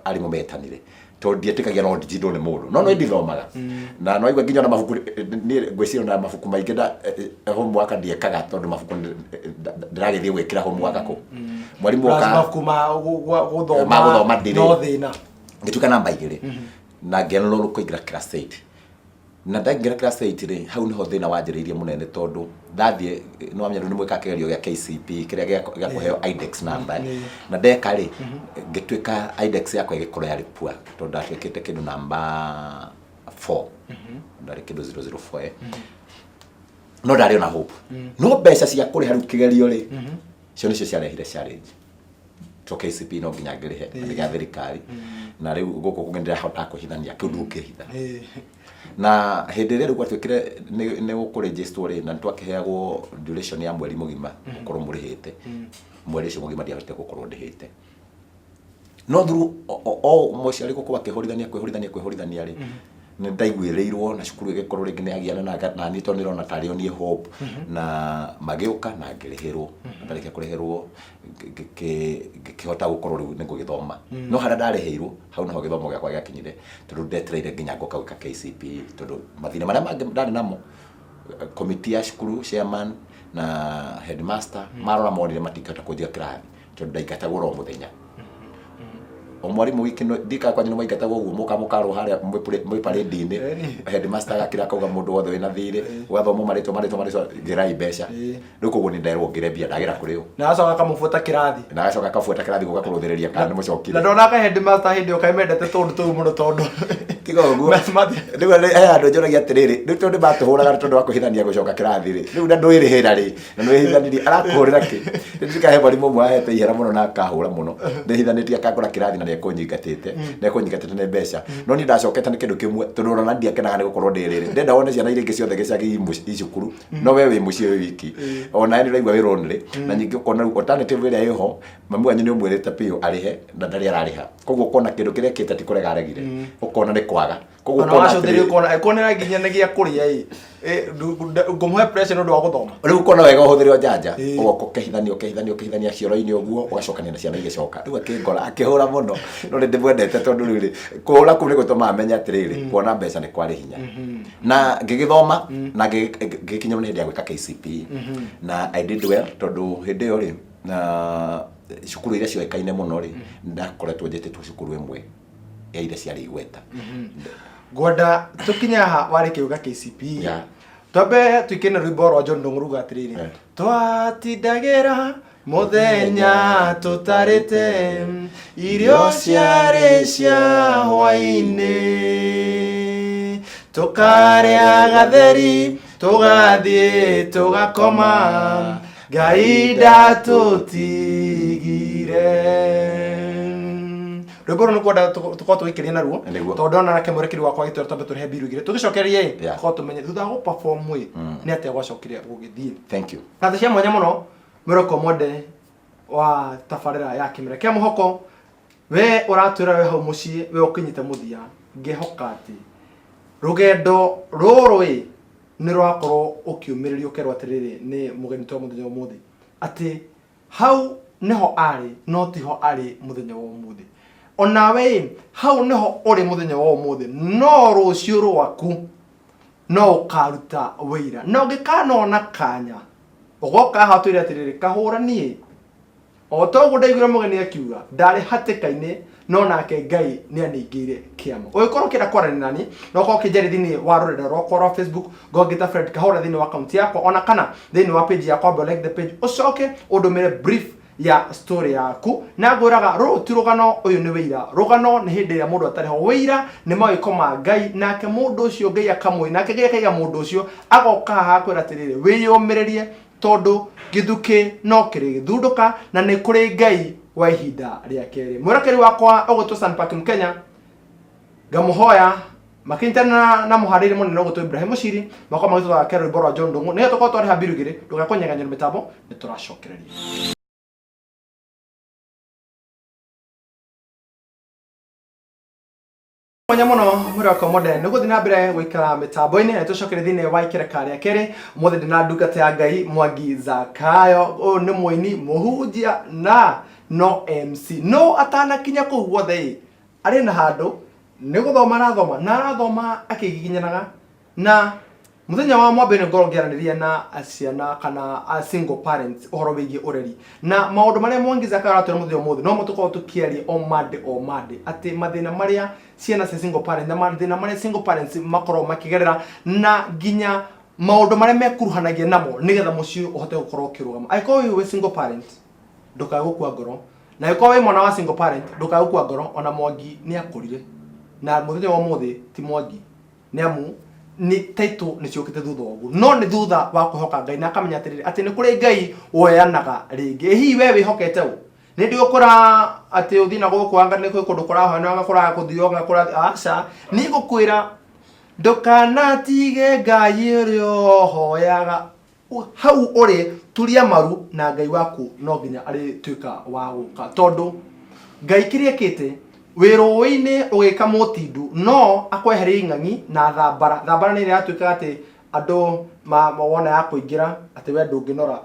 arimu metanire tondu ndietikagia no digital ni mundu no ndithomaga na no igwa nginya na mabuku ni ngwicira na mabuku maingi da homework ndiekaga tondu mabuku ndiragithie gwikira homework ko mwalimu oka mabuku guthoma no thina ngituka namba 2 na ngenlo kuingira class 8 na ndaingira class 8 ri hau niho thina wanjiriirie munene tondu ndathie no amenya ni mwika kigerio gia KCP kiria gia kuheo IDEX number na ndeka ri ngituika IDEX yakwa igikora yari pua tondu ndakikite kindu namba 4 ndari kindu 004 no ndari ona hope no mbeca cia kuri haru kigerio ri cio nicio ciarehire challenge to KCP no nginya ngirihe ndiga thirikari na riu guku kugendera hota kuhithania kindu ukihitha na hindi ria rugwa twikire ni gukuregister ri na twakiheagwo duration ya mweri mugima gukorwo murihite mweri ucio mugima ndiahotete gukorwo ndihite no through o muciari gukorwo kwihorithania ri ni ndaiguireirwo na cukuru igikorwo ringi ni agiana na ni to nirona tario ni hope na magiuka na ngirihirwo ndareke kurihirwo ngikihota gukorwo riu ni ngugithoma no hara ndarihirwo hau naho githomo giakwa giakinyire tondu ndetreire nginya ngoka gwika KCP tondu mathina maria mangi ndari namo committee ya cukuru chairman na headmaster marora monire matikata kunjia kirathi tondu ndaingatagwo ro muthenya omwarimu wikino ndika kwa nyino maigatagwo uguo mukaro haria mwe parade-ini headmaster agakira kauga mundu wothe wina thiri wathoma maritwa ngirai mbeca riu koguo ni nderwo ngirebia ndagira kuriyo na acoka akamufuata kirathi guka kuruthiriria kana mucokire na ndona ka headmaster hindi ukaimendete tondu tu muno tondu kigogo riu andu njoragia atiriri riu tondu batuhuraga tondu wa kuhithania gucoka kirathi ri riu na ndwirihira ri na ndwihithanirie arakuhurira ki ndikahe mwarimu mwe ahete ihera muno na akahura muno ndihithanitie akakora kirathi na kunyigatite ni mbeca no ni ndacokete ni kindu kimwe tondu ona ndiakenaga ni gukorwo ndiriri ndenda wone ciana iringi ciothe gicagi icukuru no we wi mucie wiki ona ni raigwa wi lonely na nyingi ukona alternative ira iho mamu anyu ni umwirite pio arihe na ndari arariha koguo kona kindu kiria kitati kurega regire ukona ni kwaga koguo kona wacothiri ukona ikonera nginya ne gia kuria ngumuhe pressure no ndo wa guthoma riu kona wega uhuthire njanja ugoko kehithania cioro-ini uguo ugacokania na ciana igicoka riu akingora akihura muno no ni ndimwendete tondu riri kuhura ku ni gutuma amenya atiriri kuona mbeca ni kwari hinya na ngigithoma na ngikinya ni hindi ya gwika KCPE na I did well tondu hindi yo ri na cukuru iria cioikaine muno ri ndakoretwo njitetwo cukuru imwe ya iria ciari igweta gwenda tukinya wari kiuga KCPE twabe twikene rwimbo rwa John Ndung'u atiriri twatindagira muthenya tutarite irio ciari cia hwaini tukaria gatheri tugathie tugakoma Ngai ndatutigire rwimbo runo kwenda tukorwo tugikiria naruo tondu ona nake murekeri wakwa gitwera tambe turihe biru igire tugicokerie tukorwo tumenye thutha go perform ni atia gwacokire gugithie. Thank you na cia mwanya muno Miracle Mode wa tabarira ya kimera kia muhoko we uratwira we hau mucii we ukinyite muthia ngehoka ati rugendo ruru ni rwakorwo ukiumiririo kerwo atiriri ni mugeni twa muthenya umuthi ati hau niho ari no tiho ari muthenya wa umuthi onawe hau niho uri muthenya wa umuthi no rucio rwaku no ukaruta wira no gikanona kanya ugoka hatwire atiriri kahura nie o togu ndaigura mugeni akiuga ndari hatikaine no nake Ngai ni aningire kiamo ugikorwo kira kwarani nani no ko kijeri thini wa rurenda rwakwa rwa Facebook gogita Fred Kahora thini wa account yakwa ona kana thini wa page yakwa like the page ucoke udumire brief ya story yaku na ngwiraga rutirugano uyu ni wira rugano ni hindi ya mundu atari ho wira ni mawikoma Ngai nake mundu ucio Ngai akamwe nake Ngai akaiga mundu ucio agoka hakwira atiriri wiyumiririe tondu githuki no kiri githunduka na ni kuri Ngai wa ihinda ria keri murakeri wakwa ogotwo Sun Park Mkenya ngamuhoya makintana na muhariri munene ogotwo Ibrahim Mushiri makwa magitwa wa kero rwimbo rwa John Ndung'u ni tukotwo ari habiru igiri ndugakonyeganya mitambo ni turacokereria. Mwanya muno Miracle Mode ni guthina mbere gwikara mitambo-ini na tucokere thini wa ikereka ria keri muthe ndina ndungata ya Ngai Mwangi Zakayo o ni muini muhunjia na no MC no atana kinya ku guothe ari na handu ni guthoma na arathoma akigiginyanaga na muthenya wa mwambe ni ngoro ngiaraniria na aciana kana a single parents uhoro wigie ureri na maundu maria Mwangi Zakayo aratwira muthenya umuthi no mutuko tukiarie o mande ati mathina maria ciana cia single parents na mathina maria single parents makoro makigerera na ginya maundu maria mekuruhanagia namo nigetha mucio uhote gukorwo kirugama aiko we single parent ndukagukua ngoro na aiko we mwana wa single parent ndukagukua ngoro ona Mwangi ni akurire na muthenya wa umuthi ti Mwangi ni amu ni title ni ciokite thutha ogu no ni thutha wa kuhoka Ngai na akamenya atiriri ati ni kuri Ngai woyanaga ringi hi we wihokete u ni ndio kura ati uthina gukwanga ni kundu kuraho na gakura kuthio gakura aca ni gukwira ndukanatige Ngai urio hoyaga hau uri turia maru na Ngai waku no nginya ari tuika wa guka tondu Ngai kiria kite wiru-ini ugika mutindu no akweheria ing'ang'i na thambara ni ria atuika ati andu mawona ya kuingira ati we ndunginora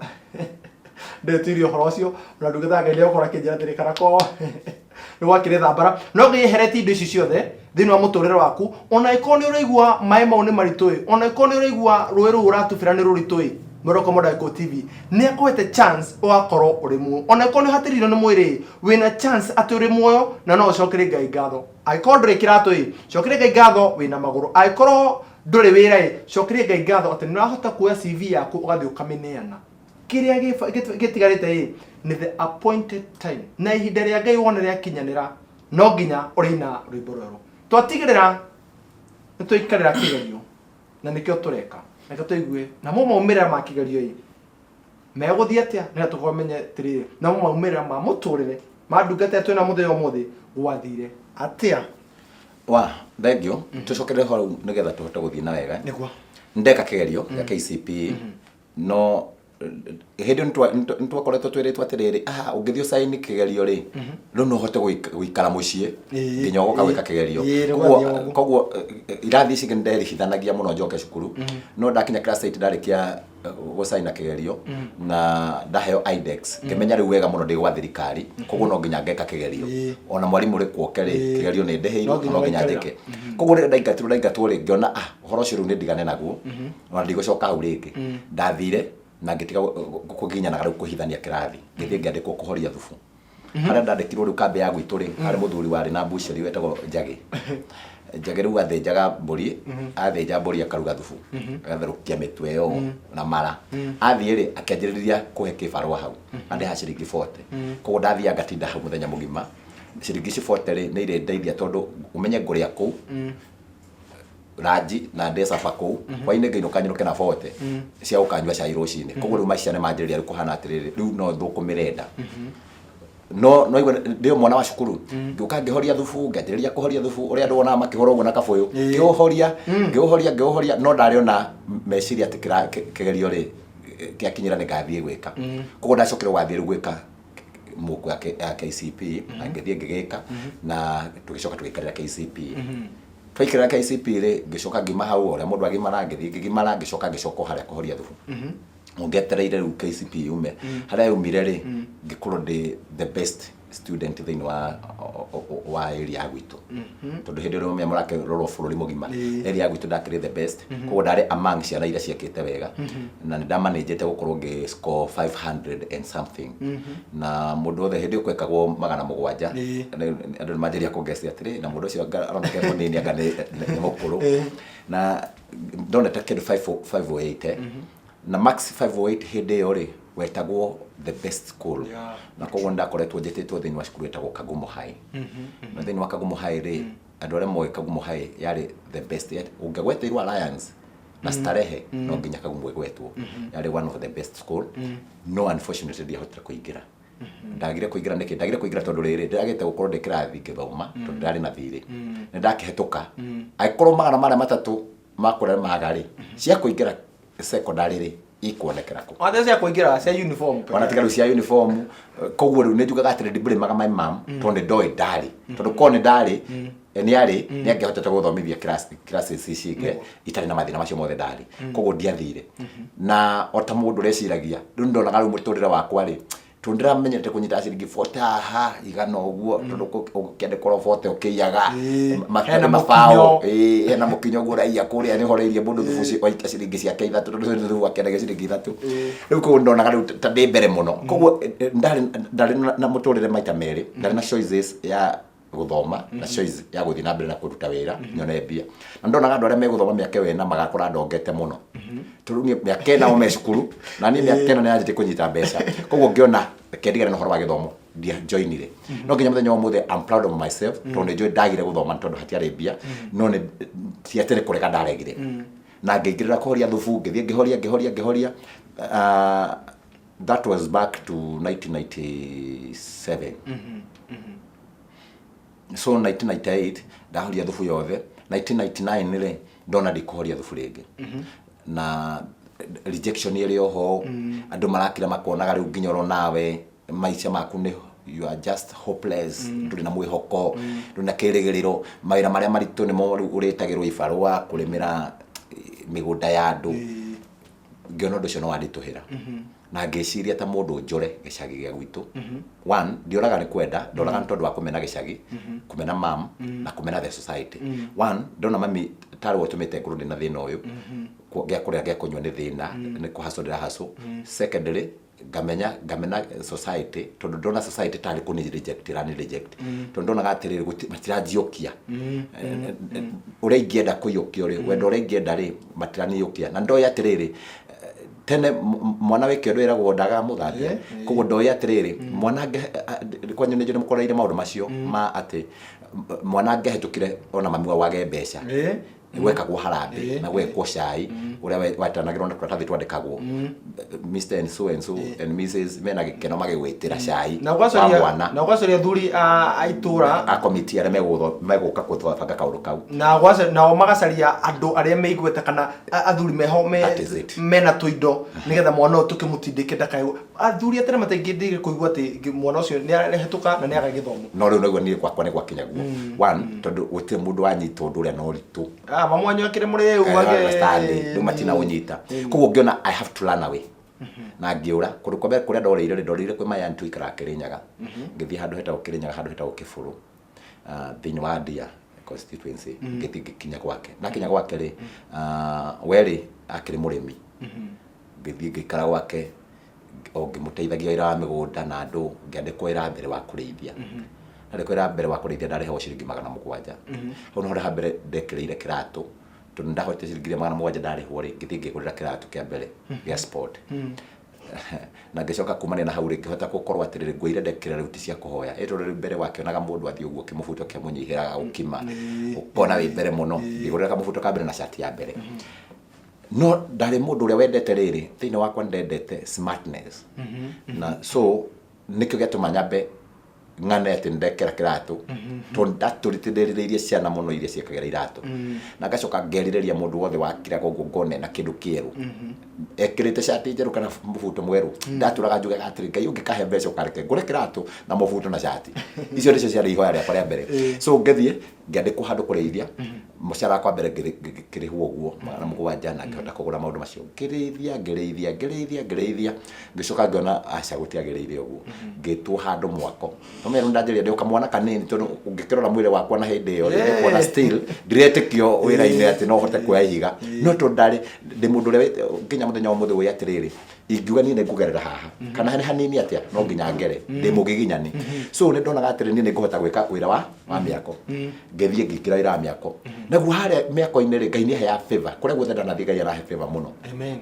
ndetirio horo ucio na ndungitha Ngai ukora kinjira thirikara ko ni wakire thambara no ngiyehereti indo ici ciothe thini wa muturire waku ona iko ni uraigua mai mau ni maritui ona iko ni uraigua rui ru uratubira ni ruritui Miracle Mode TV ni akwete chance ugakorwo uri muo ona iko ni hatiriro ni mwiri wina chance ati uri muoyo na no cokere Ngai ngatho aiko nduri kiratu cokere Ngai ngatho wina maguru aiko nduri wira cokere Ngai ngatho ati nirahota kuoya CV yaku ugathi ukamineana kiria gitigarite ni the appointed time na ihinda ria Ngai wona ria kinyanira no nginya urina rwimbo rweru twatigirira nituikarira kigerio na nikio tureka na tuigue na mo maumira ma kigerio meguthie atia ni tukomenye tirire na mo maumira ma muturire ma ndungata twina muthenya umuthi gwathire atia wa thank you tucokere ho nigetha tuhote guthii na wega niguo ndeka kigerio ya KCPE no hindi ntwakoretwo twiritwo atiriri ungithio sign kigerio ri no no hote guikara mucie nginya goka gwika kigerio koguo irathi ici nderi hithanagia muno njoke cukuru no ndakinya class 8 ndarikia gusaina kigerio na ndaheo IDEX ngimenya riu wega muno ndi gwa thirikari koguo no nginya ngeka kigerio ona mwarimu ri kwoke ri kigerio ni ndeheirwo no nginya ndike koguo ri ndaingatwo ri ngiona horo ciru ni ndigane naguo ona ndigucoka hau ringi ndathire na ngitiga kuginya na kuhithania kirathi ngithie ngandikwo kuhoria thubu haria ndandikirwo riu kambe ya gwitu ri hari muthuri wari na busheri wetagwo Njagi Njagi riu athinjaga mburi athinja mburi akaruga thubu agatherukia mitwe yo na mara athie ri akianjiriria kuhe kibarua hau ande ha ciringi 40 koguo ndathia ngatinda hau muthenya mugima ciringi 40 ri ni ire ndeithia tondu umenye nguria ku raji na ndesa pako kwa ine ngino kanyiruke na 40 cia ukanywa cai rucine koguo riu maciane manjiriria ri kuhana atiriri riu no thukumirenda no igwe ndio mwana wa cukuru ngiuka ngihoria thubu nganjiriria kuhoria thubu uria ndona makihora uguo na kabuyu ngiuhoria no ndariona meciria atikira kigerio ri kiakinyira ni ngathie gwika koguo ndacokire gwathie gwika muku ya KCP ngithie ngigika na tugicoka tugikarira KCP twaikira KCP ri ngicoka ngima hau uria mundu agimara ngithie ngimara ngicoka haria kuhoria thubu ungetereire ru KCP yume haria yumire ri ngikorwo ndi the best student thini wa area gwitu tondu hindi ro memora ke roro bururi mugima area gwitu ndakire the best koguo ndari among ciana iria ciekete wega na ndamanagete gukorwo ngi score 500 and something na mundu othe hindi ukwekagwo 700 andu majeria kugesia atiri na mundu ucio aroneke munini anga ni mukuru na ndonete kindu 508 na max 508 hindi yo ri wetagwo the best school na koguo ndakoretwo njetitwo thini wa cukuru wetagwo Kagumo High na thini wa Kagumo High ri andu aria moe Kagumo High yari the best yet ungegwetirwo Alliance na Starehe no nginya Kagumo gwetwo yari one of the best school no unfortunately ndiahotire kuingira ndagire kuingira tondu riri ndagite gukorwo ndikirathi ngithoma tondu ndari na thiri ndakihituka aikorwo magana maria matatu makura magari cia kuingira secondary ri ikuonekera ku othe cia kuingira cia uniform wana tigaru cia uniform koguo riu njugaga atiri ndibure maga my mam tondu ndoi ndari tondu kone ndari ni angihotete guthomithia classes ici itari na mathina macio mothe ndari koguo ndiathire na ota mundu reciragia riu ndonaga riu muturire wakwa ri tundira menyete kunyita ciringi 40 haha igana uguo tondu ukiende koro 40 ukiyaga hena mafao hena mukinyo gura iya kuria ni horeirie mundu thubu waita ciringi ciake 3 tondu thubu akiende ciringi 3 riu ko ndonaga riu tande mbere muno koguo ndari na muturire maita meri ndari na choices ya guthoma na choice ya guthii na mbere na kuruta wira nyone mbia na ndonaga andu aria meguthoma miake wena magakora ndongete muno turuni miake na ome cukuru na ni miake na yanjite kunyita mbeca koguo ngiona kendigana na horo wa githomo ndia joinire no nginya muthenya omuthe I'm proud of myself tondu njoy ndagire guthoma tondu hatiari mbia no ni tiatere kurega ndaregire na ngingirira kuhoria thubu ngithie ngihoria that was back to 1997 so 1998 ndahoria thubu yothe 1999 ri ndona ndikuhoria thubu ringi na rejection iri oho andu marakira makonaga riu nginyoro nawe maica maku ni you are just hopeless nduri na mwihoko nduri na kirigiriro maira maria maritu ni mo uritagirwo ibarua kurimira migunda ya andu ngiona ndu cio no wandituhira na ngeciria ta mundu njore gicagi gia gwitu one ndioraga ni kwenda ndoraga tondu wa kumena gicagi kumena mam na kumena the society one ndona mami tari wotumite nguru na thina uyu gia kuria gia kunywa ni thina ni kuhasodera haso secondary ngamena society tondu ndona society tari kuni reject tondu ndona gatiriri matirajiukia uria ingienda kuyukia uri wendo uria ingienda ri matiraniukia na ndoya atiriri tene mwana weke ndo iragwo ndaga muthambia koguo ndoya atiriri mwana kwanyu ni njone mukoreire maundu macio ma ati mwana angehetukire ona mami wage mbeca gwekagwo harambe na gwekwo cai uria watanagirwo na turatathi twandikagwo Mr and so and Mrs mena gikeno magigwitira cai na gwacoria thuri aitura a committee aria meguka kuthobanga kaundu kau na magacaria andu aria meiguite kana athuri meho mena tuindo nigetha mwana tukimutindike ndakai athuri atene mataingindire kuigua ati mwana ucio ni arehituka na ni agagithomo no riu niguo ni gwakwa ni gwakinyaguo one tondu gutire mundu wanyita undu uria no ritu mamwanyu akire muri ugage ndu matina unyita koguo ngiona I have to run away na ngiura kundu kwa mbere kuria ndoreire kwi maya ntu ikara Kirinyaga ngithii handu hetagwo Kirinyaga handu hetagwo Kiburu thiini wa Ndia constituency ngikinya gwake na kinya gwake ri weri akiri murimi ngithii ngikara gwake ngimuteithagia wira wa migunda na andu ngiandikwo wira mbere wa kurithia ndarĩkwĩra mbere wa kũrĩithia ndarĩheo ciringi 700 hau no ha mbere ndekĩrĩire kĩratũ tondũ ndahote ciringi 700 ndarĩhwo rĩ ngĩthiĩ ngĩgũrĩra kĩratũ kĩa mbere gĩa sport na ngĩcoka kumania na hau rĩ ngĩhota gũkorwo atĩrĩrĩ nguo iria ndekĩra rĩu ti cia kũhoya tondũ mbere wakĩonaga mũndũ athiĩ ũguo kĩmũbuto kĩamũnyihĩraga gũkima ũkona wĩ mbere mũno ngĩgũrĩra kamũbuto ka mbere na shati ya mbere no ndarĩ mũndũ ũrĩa wendete rĩrĩ thĩinĩ wakwa ndendete smartness na so nĩkĩo gĩatũma nyambe ngane ati ndekera kiratu to ndatũritithĩrĩirie ciana mũno iria ciekagira iratu na ngacoka ngerireria mũndũ wothe wakira gogo ngone na kindu kieru ekirite shati njeru kana mũbuto mweru ndatũraga njugaga atĩrĩ Ngai ũngĩkahe mbeca ũkareke ngũre kiratu na mũbuto na shati icio nĩcio ciarĩ ihoya rĩakwa rĩa mbere so ngĩthiĩ ngĩandĩkwo handũ kũrĩithia mũcara wakwa mbere ngĩrĩhwo ũguo 700 na ngĩhota kũgũra maũndũ macio ngĩrĩithia ngĩcoka ngĩona aca gũtiagĩrĩire ũguo ngĩtwo handũ mwako no ndanjĩria ndĩ kamwana kanini tondũ ũngĩkĩrora mwĩrĩ wakwa na hĩndĩ ĩyo nĩ kuona still ndiretĩkio wĩra-inĩ atĩ no hote kuoya ihiga no tondũ ndarĩ ndĩ mũndũ ũrĩa nginya mũthenya ũmũthĩ ũyũ atĩrĩrĩ ingiuga niĩ nĩngũgerera haha kana nĩ hanini atĩa no nginya ngere ndĩ mũgiginyani so nĩ ndonaga atĩrĩ niĩ nĩngũhota gwĩka wĩra wa mĩako ngĩthiĩ ngĩkĩra wĩra wa mĩako naguo harĩa mĩako-inĩ rĩ Ngai nĩaheaga favor kũrĩa guothe ndanathiĩ Ngai arahe favor mũno amen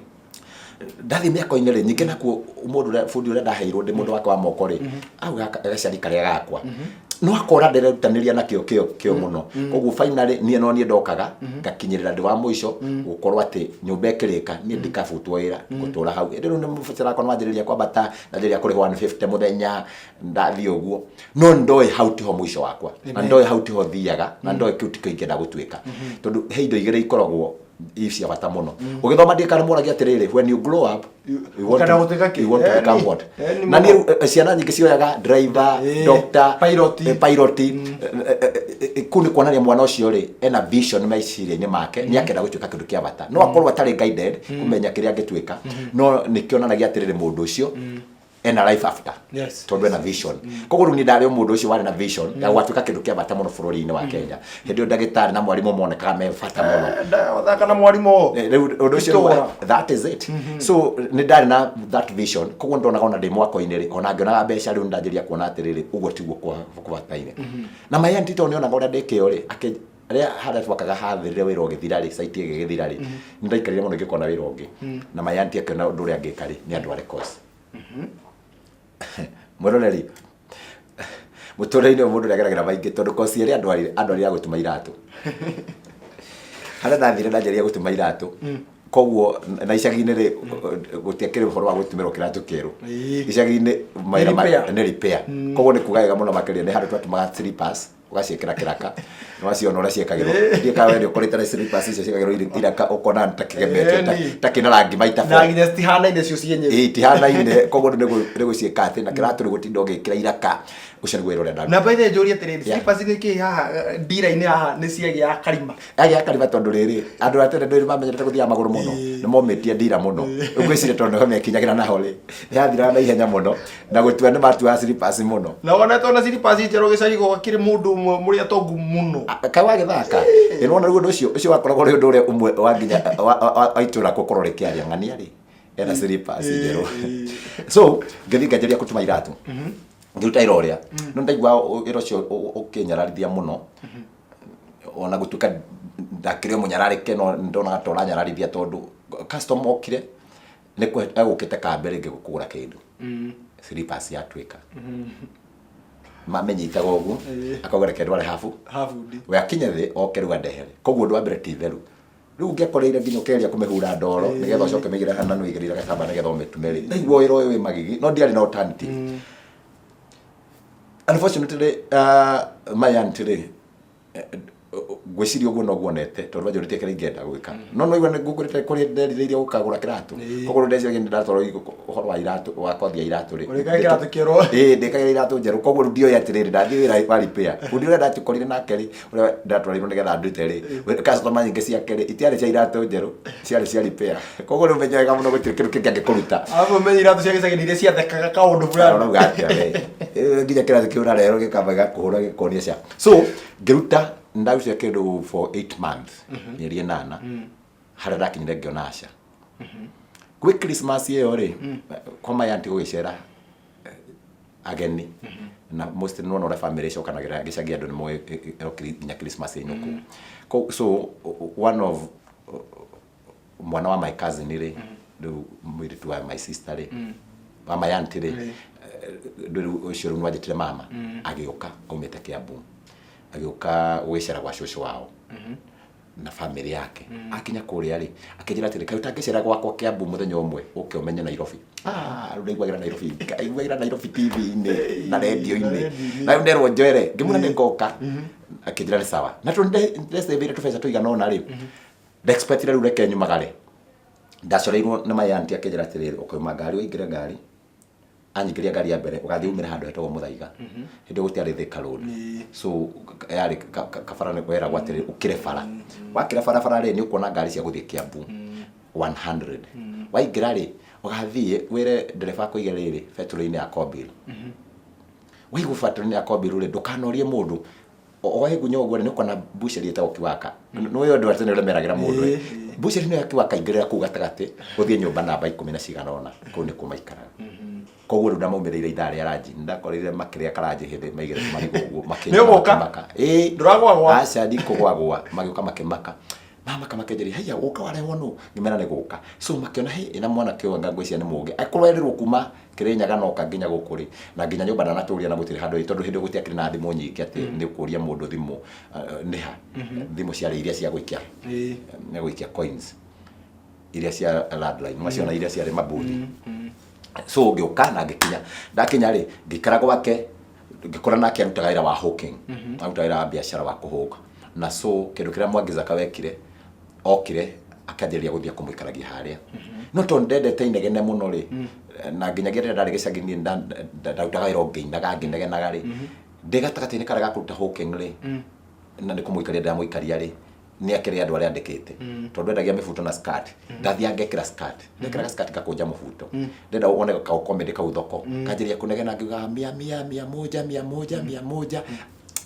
ndathi mĩako-inĩ rĩ nyingĩ nakuo mũndũ ũrĩa bundi ũrĩa ndaheirwo ndĩ mũndũ wake wa moko rĩ auga gacari karĩa gakwa no akora nderutanĩria na kĩo mũno koguo finally niĩ no niĩ ndokaga ngakinyĩrĩra ndĩ wa mũico gũkorwo atĩ nyũmba ĩkĩrĩka niĩ ndikabutwo wĩra gũtũra hau rĩu nĩ mũbatara kwa nwanjĩrĩria kwambata ndanjĩrĩria kũrĩhwo 150 mũthenya ndathiĩ ũguo no ndoĩ hau tiho mũico wakwa na ndoĩ hau tiho thiaga na ndoĩ kĩu ti kĩingĩ ndagũtuĩka tondũ he indo igĩrĩ ikoragwo cia bata mũno ũgĩthoma ndikana mũragia atĩrĩrĩ when you grow up you want to become what na niĩ ciana nyingĩ cioyaga driver doctor pilot kũu nĩ kuonania mwana ũcio rĩ ena vision meciria-inĩ make nĩ akenda gũtuĩka kĩndũ kĩa bata no akorwo atarĩ guided kũmenya kĩrĩa angĩtuĩka no nĩ kĩonanagia atĩrĩrĩ mũndũ ũcio ena life after tondu ena vision koguo rĩu nĩ ndarĩ mũndũ ũcio warĩ na vision ya gwatuĩka kĩndũ kĩa bata mũno bũrũri-inĩ wa Kenya hĩndĩ ĩyo ndagĩtarĩ na mwarimũ monekaga me bata mũno thaka na mwarimũ rĩu ũndũ ũcio that is it so nĩ ndarĩ na that vision koguo ndonaga ona ndĩ mwako-inĩ rĩ ona ngĩonaga mbeca rĩu ndanjĩria kuona atĩrĩrĩ ũguo tiguo kũbataire na my auntie to nĩonaga ũrĩa ndĩkĩo rĩ rĩa harĩa twakaga hathĩrĩre wĩra ũgĩthira rĩ site ĩgĩgĩthira rĩ nĩndaikarire mũno ngĩkona wĩra ũngĩ na my auntie akĩona ũndũ ũrĩa ngĩka rĩ nĩ andũ arĩ course mũroreri mũtũrĩre mũndũ ũrĩa ageragĩra maingĩ tondũ kosi ĩrĩa andũ arĩa gũtuma iratũ harĩa ndathire ndanjĩrĩria gũtuma iratũ koguo na icagi-inĩ rĩ gũtiakĩrĩ ũhoro wa gũtumĩrwo kĩratũ kĩerũ icagi-inĩ mawĩra nĩ repair koguo nĩ kuuga wega mũno makĩria nĩ handũ twatumaga slippers ugaciĩkĩra kĩraka no aciona ũrĩa ciĩkagĩrwo ndiĩkaga wewe ũkorĩte na slippers icio ciĩkagĩrwo iraka ũkona takĩgemetio takĩna rangi maita na nginya citihanaine cio cienyewe itihanaine koguo nĩ gũciĩka atĩ na kĩratũ nĩ gũtinda ũgĩkĩra iraka ũcio nĩguo wĩra ũrĩa ndari na by the way njũrie atĩrĩrĩ slippers gĩkĩ haha ndira-inĩ haha nĩ ciagĩa karima agĩa karima tondũ rĩrĩ andũ a tene ndũrĩ mamenyerete gũthiaga magũrũ mũno nĩ momĩtie ndira mũno ũgwĩciria tondũ mekinyagĩra naho rĩ nĩyathiraga na ihenya mũno na gũtua nĩ matuaga slippers mũno na wonete ona slippers njerũ gĩcagi gũgakĩrĩ mũndũ ũmwe mũrĩa tongu mũno kaĩ wagĩthaka ĩnona rĩu ũndũ ũcio wakoragwo rĩ ũndũ ũrĩa ũmwe wa nginya wa itũra gũkorwo rĩkĩaria ng'ania rĩ ena slippers njerũ so ngĩthiĩ ngĩanjĩrĩria gũtuma iratũ ngĩruta wĩra ũrĩa no ndaigua wĩra ũcio ũkĩnyararithia mũno ona gũtuĩka ndakĩrĩ mũnyararĩke no ndonaga ta ũranyararithia tondũ customer okire nĩ egũkĩte kambe rĩngĩ kũgũra kĩndũ slippers yatuĩka mamenyitaga uguo akauga reke ndware hafu we akinye thi oke riu andehere koguo ndwa mbere ti theru riu ngekoreire nginya ukeria kumehura ndoro nigetha ucoke migire hana no igirira gatamba nigetha umetumeri naiguo wira uyu wi magigi no ndiari na alternative. Unfortunately my auntie gwiciria uguo no guonete tondu majority kare ingenda gwika no no igwa ngugurite kuri nderire gukagura kiratu kogoro ndeci ngenda ndatoro uhoro wa iratu wa kothia iratu ri urika kiratu kiro ndikagira iratu njeru kogoro ndio yatiriri ndathi wira wa repair undi ura ndatukorire nake ri ura ndatwarirwo nigetha ndute ri customer nyingi cia kere itiari cia iratu njeru ciari cia repair kogoro menyaga muno gutire kindu kingi kuruta abo menyi iratu cia gicagi iria cia thekaga kaundu fulani no gatia we nginya kiratu kiura rero gikamba kuhura gikonia cia so ngiruta ndaucia kindu for 8 months mieri 8 haria ndakinyire ngiona aca gwi Christmas iyo ri kwa my auntie gwicera ageni na most no no family cokanagira gicagi andu nimo nya Christmas inuku so one of mwana wa my cousin ri mwiritu wa my sister ri wa my auntie ri ndu ucio nwajitire mama agioka aumite Kiambu agioka gwicera gwa shosho wao na family yake akinya kuria ri akijira ati kai utangicera gwakwa Kiambu muthenya umwe uke umenye Nairobi ndaigwagira Nairobi aigwagira Nairobi TV ine na radio ine na nderwo njoere ngimuna ningoka akijira ni sawa na ndesebire tufeza tuigana ona ri expectire ru reke nyumagare ndacoreirwo na my auntie akijira ati ri ukoima ngari uingire ngari anyikiria ngari ya mbere ugathi umira handu hetagwo Muthaiga hindi gutiari Thika Road so yari kafara ne kwera gwatiri ukire fara wakira fara ri ni ukona ngari cia guthie Kiambu 100 waingira ri ugathie wire ndereba kuiga riri petrol-ini ya Kobil waigu petrol-ini ya Kobil ri ndukanorie mundu ohegunya ogwo ni ukona busheri etagwo Kiwaka no yo ndu atene remeragira mundu busheri ni ya Kiwaka ingirira ku gatagate guthie nyumba namba 10 na cigana ona ku ni kumaikara kogoro ndamaumirire idare araji ndakorire makiria karaji hindi maigire marigo makinya nduragwagwa aca ndikugwagwa magioka makimaka mama kama kejeri haya uka wale wono ngimena ne guka so makiona he ina mwana kyo ngangwecia ni muge akurwererwo kuma kirenyaga no kanginya gukuri na nginya nyumba na naturia na gutire handu tondu hindi gutiakire na thimu nyingi ati ni kuria mundu thimu niha thimu cia iria cia gwikia ne gwikia coins iria cia landline maciona iria cia mabudi so ngioka na ngikinya ndakinya ri ngikara gwake ngikora nake arutaga ira wa hawking arutaga ira wa biashara wa kuhuka na so kindu kiria mwangiza kawekire okire akajeria guthia kumwikaragia haria no to ndendete inegene muno ri na nginyagira ndari gicagini ndutaga ira ngindaga ngindegenaga ri ndigatagati ni karaga kuruta hawking ri na ndikumwikaria ndamwikaria ri ni akire andu aria andikite tondu endagia mifuto na skirt ndathia ngekira skirt ndekira skirt gakunja mufuto ndenda one ka comedy ka uthoko kajiria kunegena ngiuga mia moja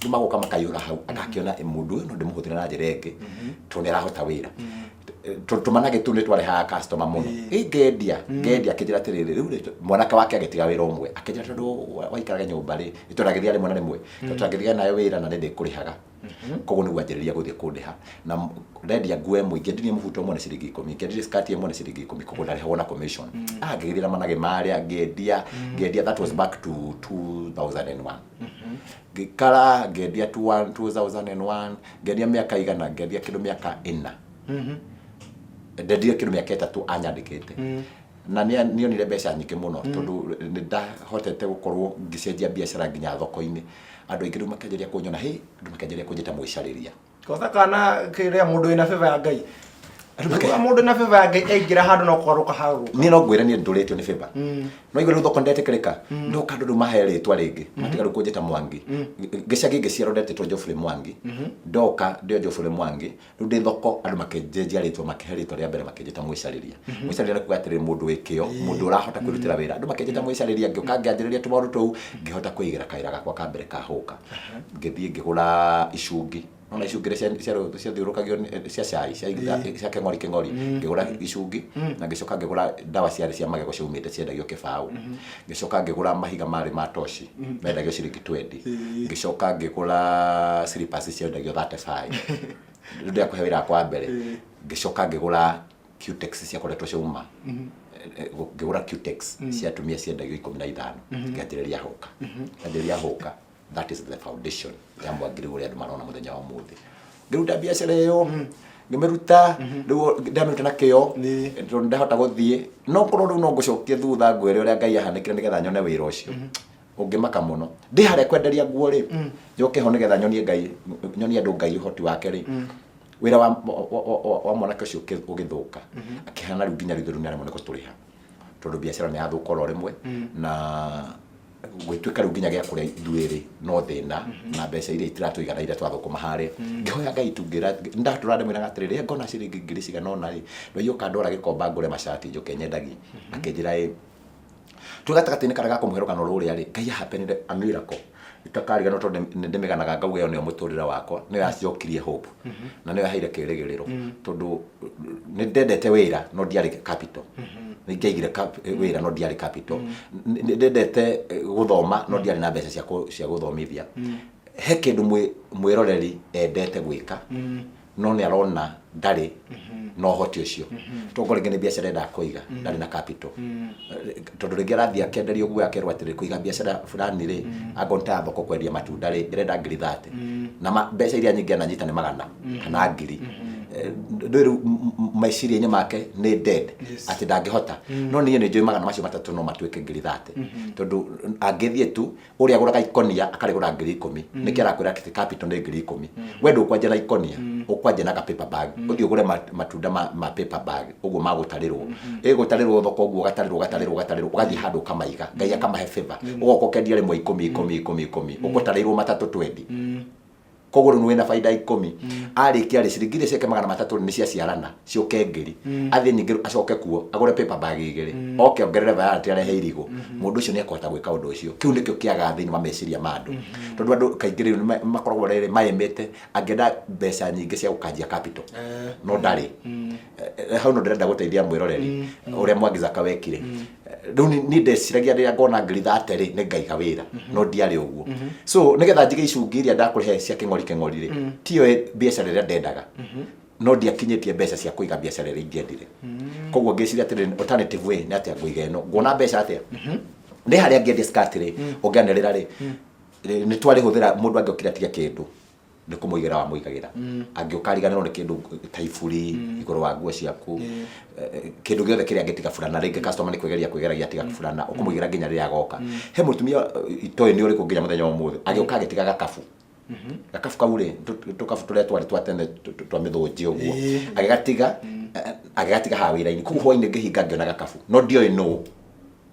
magoka makayura hau akakiona mundu no ndimuhuthira na njira ingi tonera hota wira tumanage tunde tware ha customer muno ngendia kijira tiriri riu mwanaka wake agetiga wira umwe akijira tondu waikaraga nyumba ri ituragithia rimwe na rimwe tutagithia nayo wira na ndi kurihaga koguo ni gwanjiriria guthie kundiha na ndendia nguo mwingi ndirie mufuto umwe na ciringi 10 ngendia skirt imwe na ciringi 10 koguo ndari hona commission ngigirira manage maria ngendia that was back to 2001 gikara ngendia 2001 ngendia miaka igana ngendia kindu miaka 4 ndendia kindu miaka 3 anyandikite na nionire mbeca nyingi muno tondu ndahotete gukorwo ngicenjia biashara nginya thoko-ini andu aingi makenjeria kunyona andu makenjeria kunjita mwicariria kotha kana kiria mundu ina favor ya Ngai mundu na favor ya Ngai aingira handu no kwaruka haru ni no ngwira ni nduretio ni favor no iguru thoko ndetekereka no kandu rumaheretwa ringi matigaru kunjita Mwangi gicagi giciaro ndetetwo Geoffrey Mwangi ndoka ndio Geoffrey Mwangi ru ndi thoko andu makenjeria ritwa makeheritwa ria mbere makenjita mwicariria kugatire mundu wikio mundu urahota kwirutira wira andu makenjita mwicariria ngioka ngianjiriria tumaru tou ngihota kwigira kaira gakwa ka mbere kahuka ngithie ngigura icungi ona icungire cia thiurukagio cia cai cia keng'ori ngigura icungi na ngicoka ngigura ndawa cia magego ciumite ciendagio kibau ngicoka ngigura mahiga mari ma toshi mendagio ciringi 20 ngicoka ngigura slippers ciendagio 35 ndio kuhe wira kwa mbere ngicoka ngigura Cutex cia koretwo ciuma ngigura Cutex cia tumia ciendagio 15 ngianjiriria hoka that is the foundation ya mwangiri uria andu marona muthenya wa muthi ngiruta biacara iyo ngimeruta ndamiruta na kio ndahota guthie no korwo riu no ngucokie thutha ngwire uria Ngai ahanikire nigetha nyone wira ucio ungimaka muno ndi haria kwenderia nguo ri njoke ho nigetha nyonie andu Ngai uhoti wake ri wira wa mwanake ucio ugithuka akihana riu nginya riu nĩ aremwo nĩ gũtũrĩha tondu biacara nĩ yathuka oro rimwe na gwĩtuĩka riu nginya gĩa kũrĩa ithuĩ no thĩna na mbeca iria itiratũiganaire twathũkũma harĩa ngĩhoya Ngai tungĩra ndatũra ndĩmwĩraga atĩrĩrĩ ngona ciringi ngiri cigana ũna rĩ no iũka ndwara gĩkomba ngũre macati njoke nyendagie akĩnjĩra ĩ twĩgatagatĩ-inĩ karĩa ga kũmũherũkano rũrĩa rĩ Ngai ahapenire a miracle itakariganwo tondu ndimiganaga ngauga iyo niyo muturira wakwa niyo yacokirie hope na niyo yaheire kirigiriro tondu ni ndendete wira no ndiari capital ni ngeigire wira no ndiari capital ni ndendete guthoma no ndiari na mbeca cia guthomithia he kindu mwiroreri endete gwika no ni arona ndari no hoti ucio tongo ringi ni biacara enda kuiga ndari na capital tondu ringi arathia kenderio guo akerwa atiri kuiga biacara fulani ri agonta thoko kwendia matunda ri irenda ngiri 30 na mbeca iria nyingi ananyita ni magana kana ngiri ndiru maiciria-inĩ make ni dead ati ndangihota no niĩ nĩ njũĩ magana macio matatũ no matuĩke ngiri 30 tondu angĩthiĩ tu ũrĩa agũraga ikonia akarĩgũra ngiri 10 nĩkĩ arakwĩra ati capital nĩ ngiri 10 we ndũkwanjia na ikonia ũkwanjia na paper bag ũthiĩ ũgũre matunda ma paper bag ũguo magũtarĩrwo ĩgũtarĩrwo thoko ũguo ũgatarĩrwo ũgathiĩ handũ kamaiga Ngai akamahe favor ũgoka ũkendia rĩmwe 10 ũgũtarĩrwo matatũ 20 kogoro nĩ wena faida 10 arĩkia rĩ ciringi iria ciake magana matatũ nĩ ciaciarana cioke ngiri athi nyingĩ acoke kuo agũre paper bag igĩrĩ oke ongerere variety arehe irigo mũndũ ũcio nĩ akũhota gwĩka ũndũ ũcio kĩu nĩkĩo kĩaga thĩinĩ wa meciria ma andũ tondu andũ kaingĩ rĩu makoragwo rĩrĩ maemete angĩenda mbeca nyingĩ cia gũkanjia capital no ndarĩ hau no ndĩrenda gũteithia mwĩroreri ũrĩa Mwangi wekire rĩu nĩ ndeciragia rĩrĩa ngona ngiri 30 rĩ nĩ ngaiga wĩra no ndiarĩ ũguo so nĩgetha njige icungi iria ndakũrehe cia kĩng'ori rĩ tiyo biacara ĩrĩa ndendaga no ndiakinyĩtie mbeca cia kũiga biacara ĩrĩa ingĩendire koguo ngĩciria atĩrĩ alternative way nĩ atĩa ngũiga ĩno nguona mbeca atĩa ndĩ harĩa ngĩendia skirt rĩ ũngĩanĩrĩra rĩ nĩ twarĩhũthĩra mũndũ angĩokire atiga kĩndũ nĩ kũmũigĩra wa mũigagĩra angĩũkariganĩrwo nĩ kĩndũ ta iburi igũrũ wa nguo ciaku kĩndũ gĩothe kĩrĩa angĩtiga fulana rĩngĩ customer nĩ kwĩgeragia atiga fulana ũkũmũigĩra nginya rĩrĩa agoka he mũtumia itoĩ nĩ ũrĩkũ nginya mũthenya wa ũmũthĩ agĩũka agĩtiga gakabu gakabu kau rĩ tũkabu tũrĩa twarĩ twa tene twa mĩthũnji ũguo agĩgatiga haha wĩra-inĩ kũu hwainĩ ngĩhinga ngĩona gakabu no ndioĩ no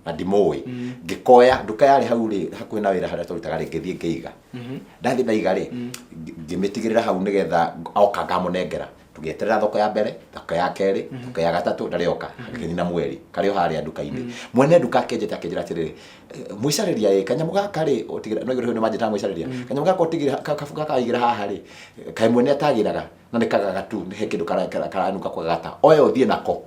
na ndimũĩ ngĩkoya nduka yarĩ hau rĩ hakuhĩ na wĩra harĩa tũrutaga rĩ ngĩthiĩ ngĩiga ndathiĩ ndaiga rĩ ngĩmĩtigĩrĩra hau nĩgetha oka ngamũnengera tũgĩeterera thoko ya mbere thoko ya kerĩ thoko ya gatatũ ndarĩoka agĩthina mweri karĩ o harĩa nduka-inĩ mwene nduka akĩnjĩta akĩnjĩra atĩrĩrĩ mwĩcarĩria kanyamũ gaka rĩ ũtigĩra no igũrũ nĩ manjĩtaga mwĩcarĩria kanyamũ gaka ũtigĩra kabu gaka waigĩra haha rĩ kaĩ mwene atagĩraga na nĩ kagagatu he kĩndũ karanuka kwagata oya ũthiĩ nako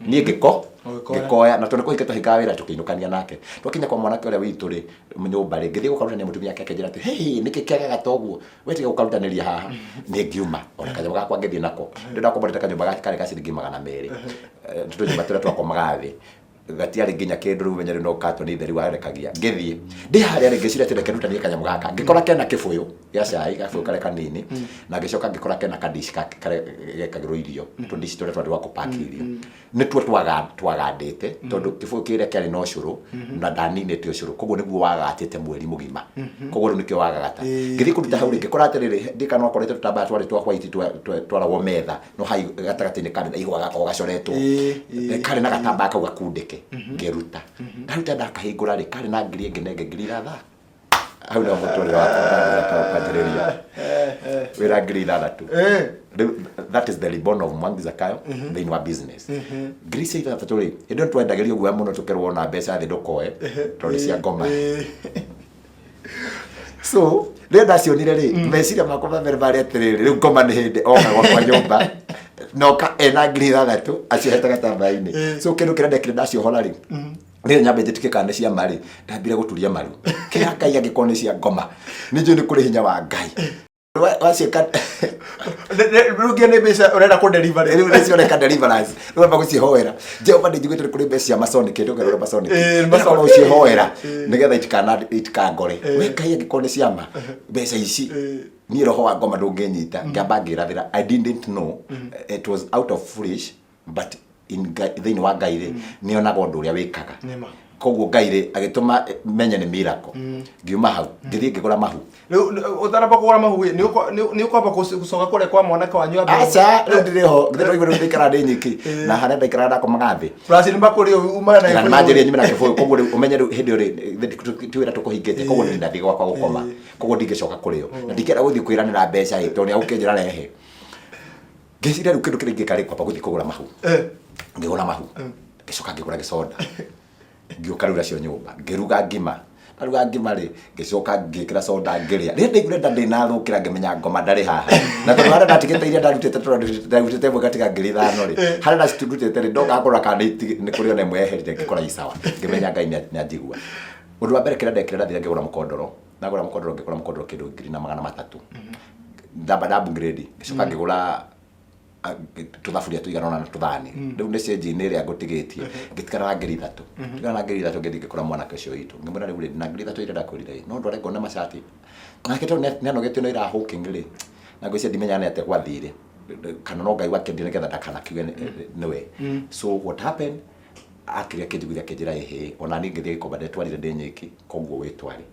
niĩ ngĩkoya na tondũ kũhinga tũhingaga wĩra tũkĩinũkania nake twakinya kwa mwanake ũrĩa witũ rĩ nyũmba rĩ ngĩthiĩ gũkarutania mũtumia wake akĩnjĩra atĩ hĩ nĩkĩ kĩagaga ũguo wetiga gũkarutanĩria haha nĩ ngiuma ona kanyamũ gakwa ngĩthiĩ nako ndĩrenda kũmbarĩte kanyũmba gake karĩ ga ciringi 200 tondũ nyũmba tũrĩa twakomaga thĩ gatiarĩ nginya kĩndũ rĩu menya rĩu no katoni theri warekagia ngĩthiĩ ndĩ harĩa rĩ ngĩciria atĩ reke kanyamũ gaka ngĩkora kena kĩbũyũ gĩa cai gabũyũ karĩa kanini na ngĩcoka ngĩkora kena kadish karĩa gekagĩrwo irio tũdish tũrĩa twarĩ twa kũpaki irio nĩtuo twagandĩte tondũ kĩbũyũ kĩrĩa kĩarĩ na ũcũrũ na ndaninĩte ũcũrũ koguo nĩguo wagatĩte mweri mũgima koguo rĩu nĩkĩo wagagata ngĩthiĩ kũruta hau rĩ ngĩkora atĩrĩrĩ ndĩka no akorete tũtambaya twarĩ twa white twaragwo metha no hau gatagatĩ-inĩ karĩ na ihũa gakoragwo gacoretwo karĩ na gatambaya kau gakundĩke ngeruta ndaruta ndakahingũra rĩ karĩ na ngiri ĩngĩ nenge ngiri 6 hau nĩho mũtũrĩre wakwa kwanjĩrĩria wĩra ngiri 6 that is the reborn of Mwangi Zakayo thĩinĩ wa business ngiri 6 rĩ hĩndĩ ĩyo twendagĩrio guoya mũno tũkerwo na mbeca thĩ ndũkoe tondũ cia ngoma so rĩrĩa ndacionire rĩ meciria makwa mamerĩ marĩ atĩrĩrĩ rĩu ngoma nĩ hĩndĩ oka gwakwa nyũmba noka ena ngiri 6 aciohete gatambaya-inĩ so kĩndũ kĩrĩa ndekire ndaciohora rĩ rĩrĩa nyambe njĩtĩkie kana nĩ cia marĩ ndambire gũturia maru kĩrĩa Ngai angĩkorwo nĩ cia ngoma nĩ njũĩ nĩ kũrĩ hinya wa Ngai waciĩka rugia nä mbeca urenda ku deliver riu nä cioneka deliverance rä amba gå cihoera Jehova nä njiguä te kå rä mbeca cia masonic ndå ngerå masonic å cihoera nä getha itikangore we Ngai angä korwo nä ciama mbeca ici niä roho wa ngoma ndå ngä nyita ngäamba ngä rathä ra I didn't know it was out of foolish but thä-inä wa Ngai rä nä onaga å ndå å rä a wä kaga koguo Ngai rä agä tå ma menye nä miracle ngiuma hau ngä thiä ngä gå ra mahu å taramba kå gå ra mahu nä å kwamba gå coka kå rä kwa mwanake wanyu aca rä u ndä rä ho ngä igå rä ndaikara ndä nyiki na harä a ndaikara ndakomaga thä mbakå rä umana na manjä ria nyume na kä bå koguo å menye rä u hä ndä ä yo ti wä ra tå kå hingä te koguo nä ndathiä gwakwa gå koma koguo ndingä coka kå rä o na ndingä enda gå thiä kwä ranä ra mbeca tondå nä agå kä njä ra rehe ngä ciria rä u kä ndå kä rä ingä ka rä kwamba gå thiä kå gå ra mahu ngä gå ra mahu ngä coka ngä gå ra gä conda ngä å ka rä u racio nyå mba ngä ruga ngima ndaruga ngima rä ngä coka ngä kä ra conda ngä rä a rä ndaiguire nda ndä na thå kä ra ngä menya ngoma ndarä haha na tondå harä ndatigä te iria ndarutä te mwe gatiga ngä rä thano rä harä ndacirutä te rä ndogakåra kana nä kå rä ona ĩmwe yeherire ngä kora isawa ngä menya Ngai nä anjigua å ndå wa mbere kä rä a ndekire ndathire ngä gå ra må kondoro ndagå ra må kondoro ngä gå ra må kondoro kä ndå 2,300 ndamba ndambungiredi ngä coka ngä gå ra tå thaburia tå igana na tå thani rä u nä cenji-inä ä rä a ngå tigä tie ngä tigana na 3,000 tigana na 3,000 ngä thiä ngä kora mwanake å cio witå ngä mwä ra rä u rä na 3,000 irenda kwä rire no ndware ngona macati nake tondå nä anogetio no irahåkä ngä rä na ngå cia ndimenyaga nä atä gwathire kana no Ngai wakendire nä getha ndakanakiuge nä we so what happened akä rä a kä njiguire akä njä ra ä ona niä ngä thiä gä komba ndetwarire ndä nyä koguo wä twari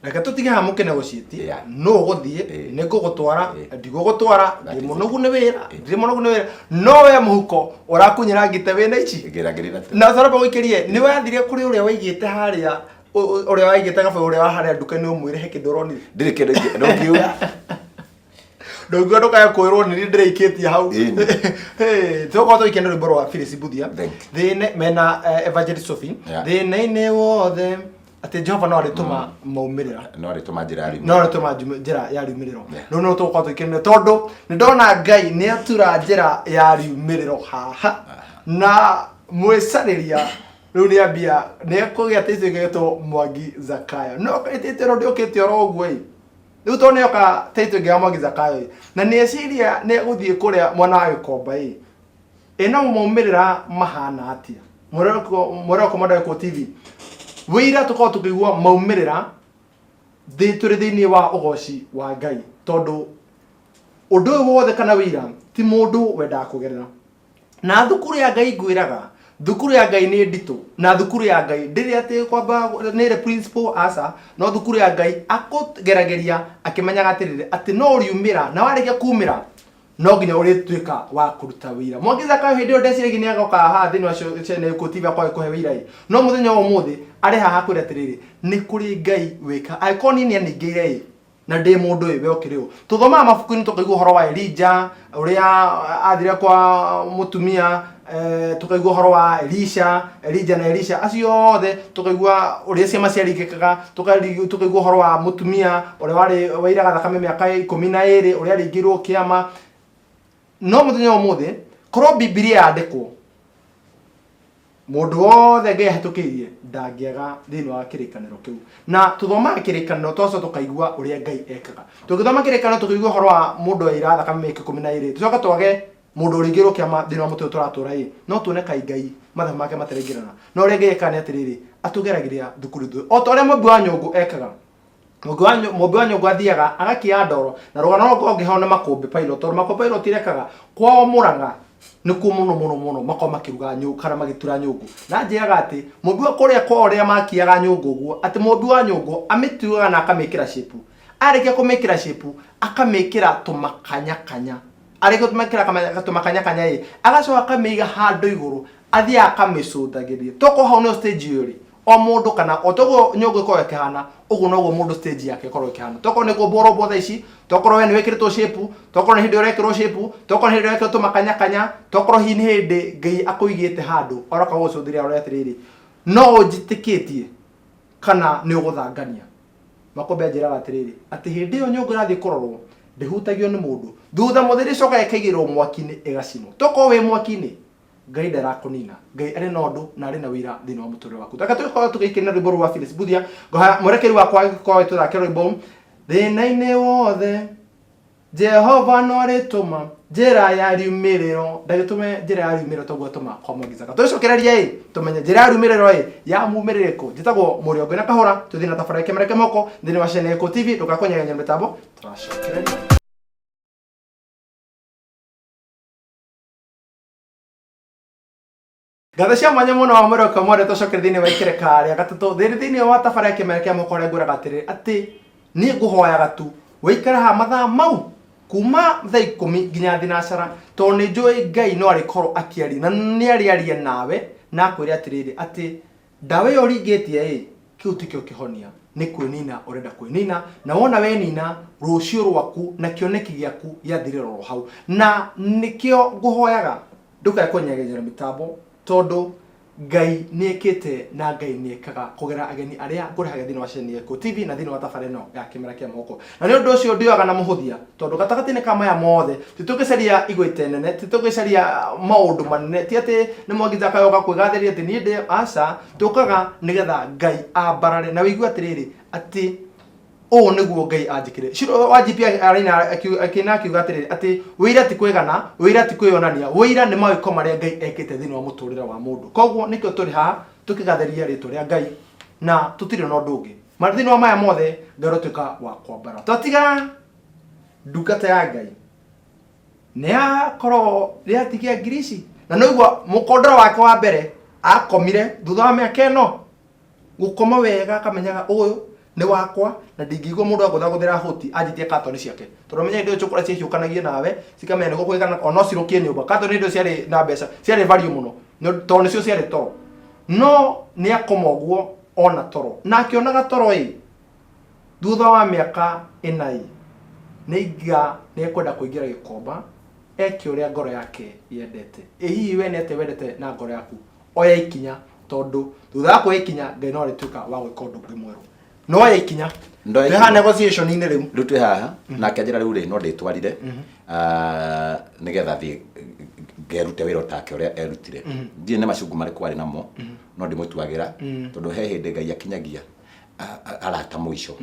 reke tå tige hamå kä negotiäti no å gå thiä nä ngå gå twara ndigå gå twara ndä må nogu nä wä ra ndä må nogu nä wä ra no we må huko å rakunyä ra ngä te wä na ici na taramba gå ikä rie nä wathire kå rä å rä a waigä te harä a å rä a waigä te gabå å rä a wa harä a nduka-inä å mwä re he kä ndå ronire ndä rä kä ndå ngiuga ndångiuga ndåkae kwä rwo nä ndä reikä tie hau tåkorwo tå ikenda rwä mbo rwa Phyllis Mbuthia thä mena Evangelist Sophie thä-inä wothe atä Jehova no arĩtũma maumĩrĩra no arĩtũma njĩra ya riumĩrĩro no arĩtũma njĩra ya riumĩrĩro no no tũgũkorwo tũkĩkenio tondũ nĩ ndona Ngai nĩ atura njĩra ya riumĩrĩro haha na mwĩcarĩria rĩu nĩ ambia nĩ ekũgĩa teithio gĩtwo Mwangi Zakayo no ĩtĩte no ndĩũkĩte oro ũguo ĩ rĩu tondũ nĩoka teithio gĩa Mwangi Zakayo na nĩ eciria nĩ egũthiĩ kũrĩa mwena wa Gĩkomba no maumĩrĩra mahana atĩa Mweroko Mwandĩko TV wĩira tũkorwo tũkĩigua maumĩrĩra tũrĩ thĩinĩ wa ũgoci wa Ngai tondũ ũndũ ũyũ wothe kana wĩira ti mũndũ wendaga kũgerera na thukuru ya Ngai ngwĩraga thukuru ya Ngai nĩ nditũ na thukuru ya Ngai ndĩrĩ atĩ kwamba nĩrĩ principal aca no thukuru ya Ngai akũgerageria akĩmenyaga atĩ no ũriumĩra na warĩkia kumĩra no nginya ũrĩtuĩka wa kũruta wĩra Mwangi Zakayo hĩndĩ ĩyo ndeciragia nĩ agoka haha thĩinĩ wa Channel TV akwaga kũhe wĩra no mũthenya wa ũmũthĩ arĩ haha kwĩra atĩrĩrĩ nĩ kũrĩ Ngai wĩka angĩkorwo niĩ nĩ aningĩire na ndĩ mũndũ ũyũ we ũkĩrĩ ũ tũthomaga mabuku-inĩ tũkaigua ũhoro wa Elijah ũrĩa athire kwa mũtumia tukaigua ũhoro wa Elijah na Elisha acio othe tukaigua ũrĩa ciama ciaringĩkaga tukaigua ũhoro wa mũtumia ũrĩa warĩ wairaga thakame mĩaka 12 ũrĩa aringĩirwo kĩama no mũthenya wa ũmũthĩ korwo Biblia yandĩkwo mũndũ wothe Ngai ahĩtũkĩirie ndangĩaga thĩinĩ wa kĩrĩkanĩro kĩu na tũthomaga kĩrĩkanĩro twacoka tũkaigua ũrĩa Ngai ekaga tũgĩthoma kĩrĩkanĩro tũkaigua ũhoro wa mũndũ waira thakame mĩaka 12 tũcoka twage mũndũ ũringĩrwo kĩama thĩinĩ wa mũtwe tũratũra no tuone kai Ngai mathabu make mataraingĩrana no ũrĩa Ngai ekaga nĩ atĩrĩrĩ atũgeragĩria thukuru o ta ũrĩa mũmbi wa nyũngũ ekaga mũmbi wa nyũngũ athiaga agakia ndoro na rũgano rũngĩ hao nĩ makũmbĩ pilot tondũ makũmbĩ pilot irekaga kwao Mũrang'a nĩkuo mũno makao makĩruga nyũngũ kana magĩtura nyũngũ na njĩraga atĩ mũmbi wa kũrĩa kwao ũrĩa makiaga nyũngũ ũguo atĩ mũmbi wa nyũngũ amĩtuaga na akamĩkĩra shape arĩkia kũmĩkĩra shape akamĩkĩra tũmakanyakanya arĩkia kũmĩkĩra tũmakanyakanya agacoka akamĩiga handũ igũrũ athiaga akamĩcũthagĩria toko hau no stage ĩyo o mũndũ kana o togo nyũngũ ĩkorwo ĩkĩhana ũguo noguo mũndũ stage yake ĩkorwo ĩkĩhana tokorwo nĩ kũmbũrwo thaa ici tokorwo we nĩ wĩkĩrĩtwo shape tokorwo nĩ hĩndĩ ũrekĩrwo shape tokorwo nĩ hĩndĩ ũrekĩrwo tũmakanyakanya tokorwo hihi nĩ hĩndĩ Ngai akũigĩte handũ oroka gũcũthĩria ũrĩa atĩrĩrĩ no ũnjĩtĩkĩtie kana nĩ ũgũthangania makũmbĩ anjĩraga atĩrĩrĩ atĩ hĩndĩ ĩyo nyũngũ ĩrathiĩ kũrorwo ndĩhutagio nĩ mũndũ thutha mũtheri ĩcoka ĩkaigĩrwo mwaki-inĩ ĩgacinwo tokorwo wĩ mwaki-inĩ Ngai ndarakũnina Ngai arĩ na ũndũ na arĩ na wĩra thĩinĩ wa mũtũrĩre waku reke tũkorwo tũgĩikĩrĩra rwĩmbo rwa Phyllis Mbuthia mwerekeri wakwa agĩkorwo tũthake rwĩmbo thĩna-inĩ wothe Jehova no rituma njira ya riumiriro ndagitume njira ya riumiriro toguo tuma kwa Mwagizaga twicokererie tumenye njira ya riumiriro ya mumiririku njitagwo Muriongo na Kahora tuthii na tafara Kemereke Moko thini wa Sheneko TV tugakonyaga mitambo turacokereria Gatha cia mwanya muno wa Muriongo Mode tucokere thini wa ikereka ria gatatu thini wa tafara Kemereke Moko ria nguraga ati ni nguhoyaga tu wikara ha mathaa mau kuma thaa 10 nginya thinacara to ni njui Ngai no arikorwo akiari na ni ariaria nawe na kwire atiriri ati ndawe yo ringitie kiu tikio kihonia ni kwinina urenda kwinina na wona we nina rucio rwaku na kioneki giaku yathiriro hau na nikio nguhoyaga ndukae kunyegenyera mitambo tondu Ngai niekite na Ngai niekaga kugera ageni aria ngurahaga thini wa Sheneko TV na thini wa tafara ino ya Kemereke Moko na ni undu ucio ndioyaga na muhuthia tondu gatagati-ini ka maya mothe titugicaria igwite nene titugicaria maundu manene ti ati ni Mwagizaga yoga kwigathiria ati ni ndi aca tukaga nigetha Ngai ambarare na wigua atiriri ati o niguo Ngai anjikire ciro wajipia arina akina akiuga atiriri ati wira ti kwigana wira ti kwionania wira ni mawiko maria Ngai ekite thini wa muturire wa mundu koguo nikio turi ha tukigatheria ritwa ria Ngai na tutire no ndungi marithini wa maya mothe ngaro tuka wa kwambara twatiga ndungata ya Ngai ne akoro ria tikia ngirici na no igwa mukondoro wake wa mbere akomire thutha wa miaka ino gukoma wega akamenyaga uyu ni wakwa na ndingigwa mundu aguthaguthira huti anjitie katoni ciake turomenya indo chukura cihiukanagie nawe cikamenya ni gukwigana ono cirukie nyumba katoni indo ciari na mbeca ciari value muno to nicio ciari toro no ni akomoguo ona toro na akionaga toro thutha wa miaka ina niga ni kwenda kuingira gikomba eki uria ngoro yake yendete hihi we nete wendete na ngoro yaku oya ikinya tondu thutha wa kuikinya Ngai no rituka wa gwika undu mweru no ya ikinya ha negotiation ine riu rutwe haha na kajira riu ri no nditwarire nigetha thi ngerute wira take uria erutire ndie ne macungu mari kwari namo no ndimutuagira tondu he hindi Ngai akinyagia arata muico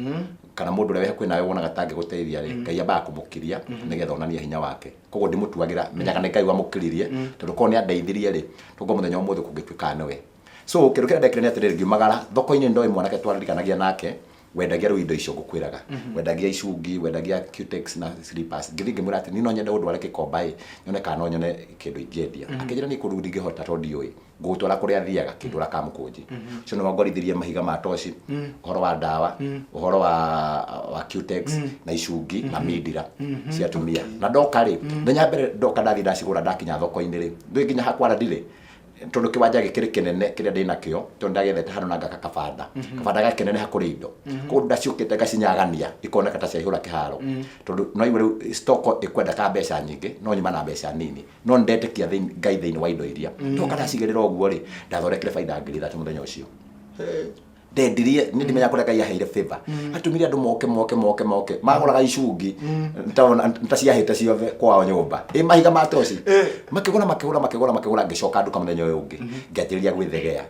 kana mundu uria we nawe wonaga tangi guteithia ri Ngai amba kumukiria nigetha onania hinya wake koguo ndimutuagira menyaga ni Ngai wamukiririe tondu ko ni andeithirie ri tongo muthenya umuthe kungituika nawe so kiru kira ndekire ni atiriri ngiumagara thoko-ini ndoi mwanake twaririkanagia nake wendagia ru indo icio ngukwiraga wendagia icungi wendagia cutex na slippers ngithi ngimwira ati ni no nyende undu wareke komba nyone kana nyone kindu ingeendia akijira ni kundu ndingihota to ndioi ngutwara kuria thiaga kindu ra kamukunji cio no ngorithirie mahiga ma toci uhoro wa dawa uhoro wa cutex na icungi na midira cia tumia na ndoka ri ndenya mbere ndoka ndathi ndacigura ndakinya thoko-ini ri ndui nginya hakwara ndire tondu kiwanja gikiri kinene kiria ndina kio tondu ndagethete hano na ngaka kabanda kabanda gake kinene hakuri indo kundu ndaciukite ngacinyagania ikoneka ta ciahura kiharo tondu no iwe stock ikwenda ka mbeca nyingi no nyima na mbeca nini no ndetekia Ngai thiini wa indo iria ndoka ndacigirira uguo ri ndathondekire faida ngiri 3 muthenya ucio ndendirie ni ndimenya kuria Ngai aheire favor atumire andu moke maguraga icungi ntaciahite ciothe kwao nyumba mahiga ma toci makigura ngicoka nduka muthenya uyu ungi ngianjiriria gwithegea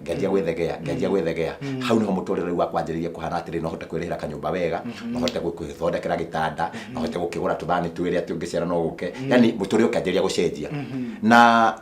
hau niho muturire riu wakwa anjiririe kuhana atiri no hote kwirihira kanyumba wega no hote gwithondekera gitanda no hote gukigura tuthani twiri ati ungiciara no guke yani muturire ukianjiriria gucenjia na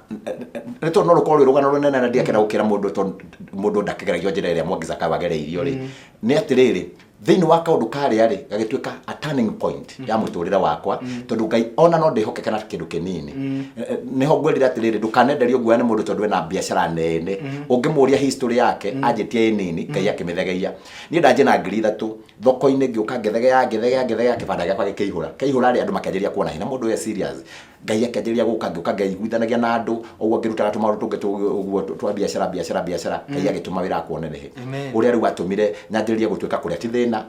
rito no rukorwo rugano runene na ndiakira gukira mundu ndakigeragia njira iria Mwagizaga wagereirio ri ni atiriri thiini wa kaundu karia ri gagituika a turning point ya muturire wakwa tondu Ngai ona no ndihokeka na kindu kinini niho ngwerire atiriri ndukanenderio nguo ni mundu tondu ena biashara nene ungimuria history yake anjitie nini Ngai akimithegeia ni ndaje na ngiri 3 thoko-ini ngiuka ngithegea kibanda giakwa gikihura ri andu makianjiria kuona hina mundu we serious Ngai akanjiria guka ngiuka ngaiguithanagia na andu oguo ngirutaga tumaundu tungi uguo twa biashara Ngai agituma wira akuonerehe uria riu atumire nyanjiria gutuika kuria ti thina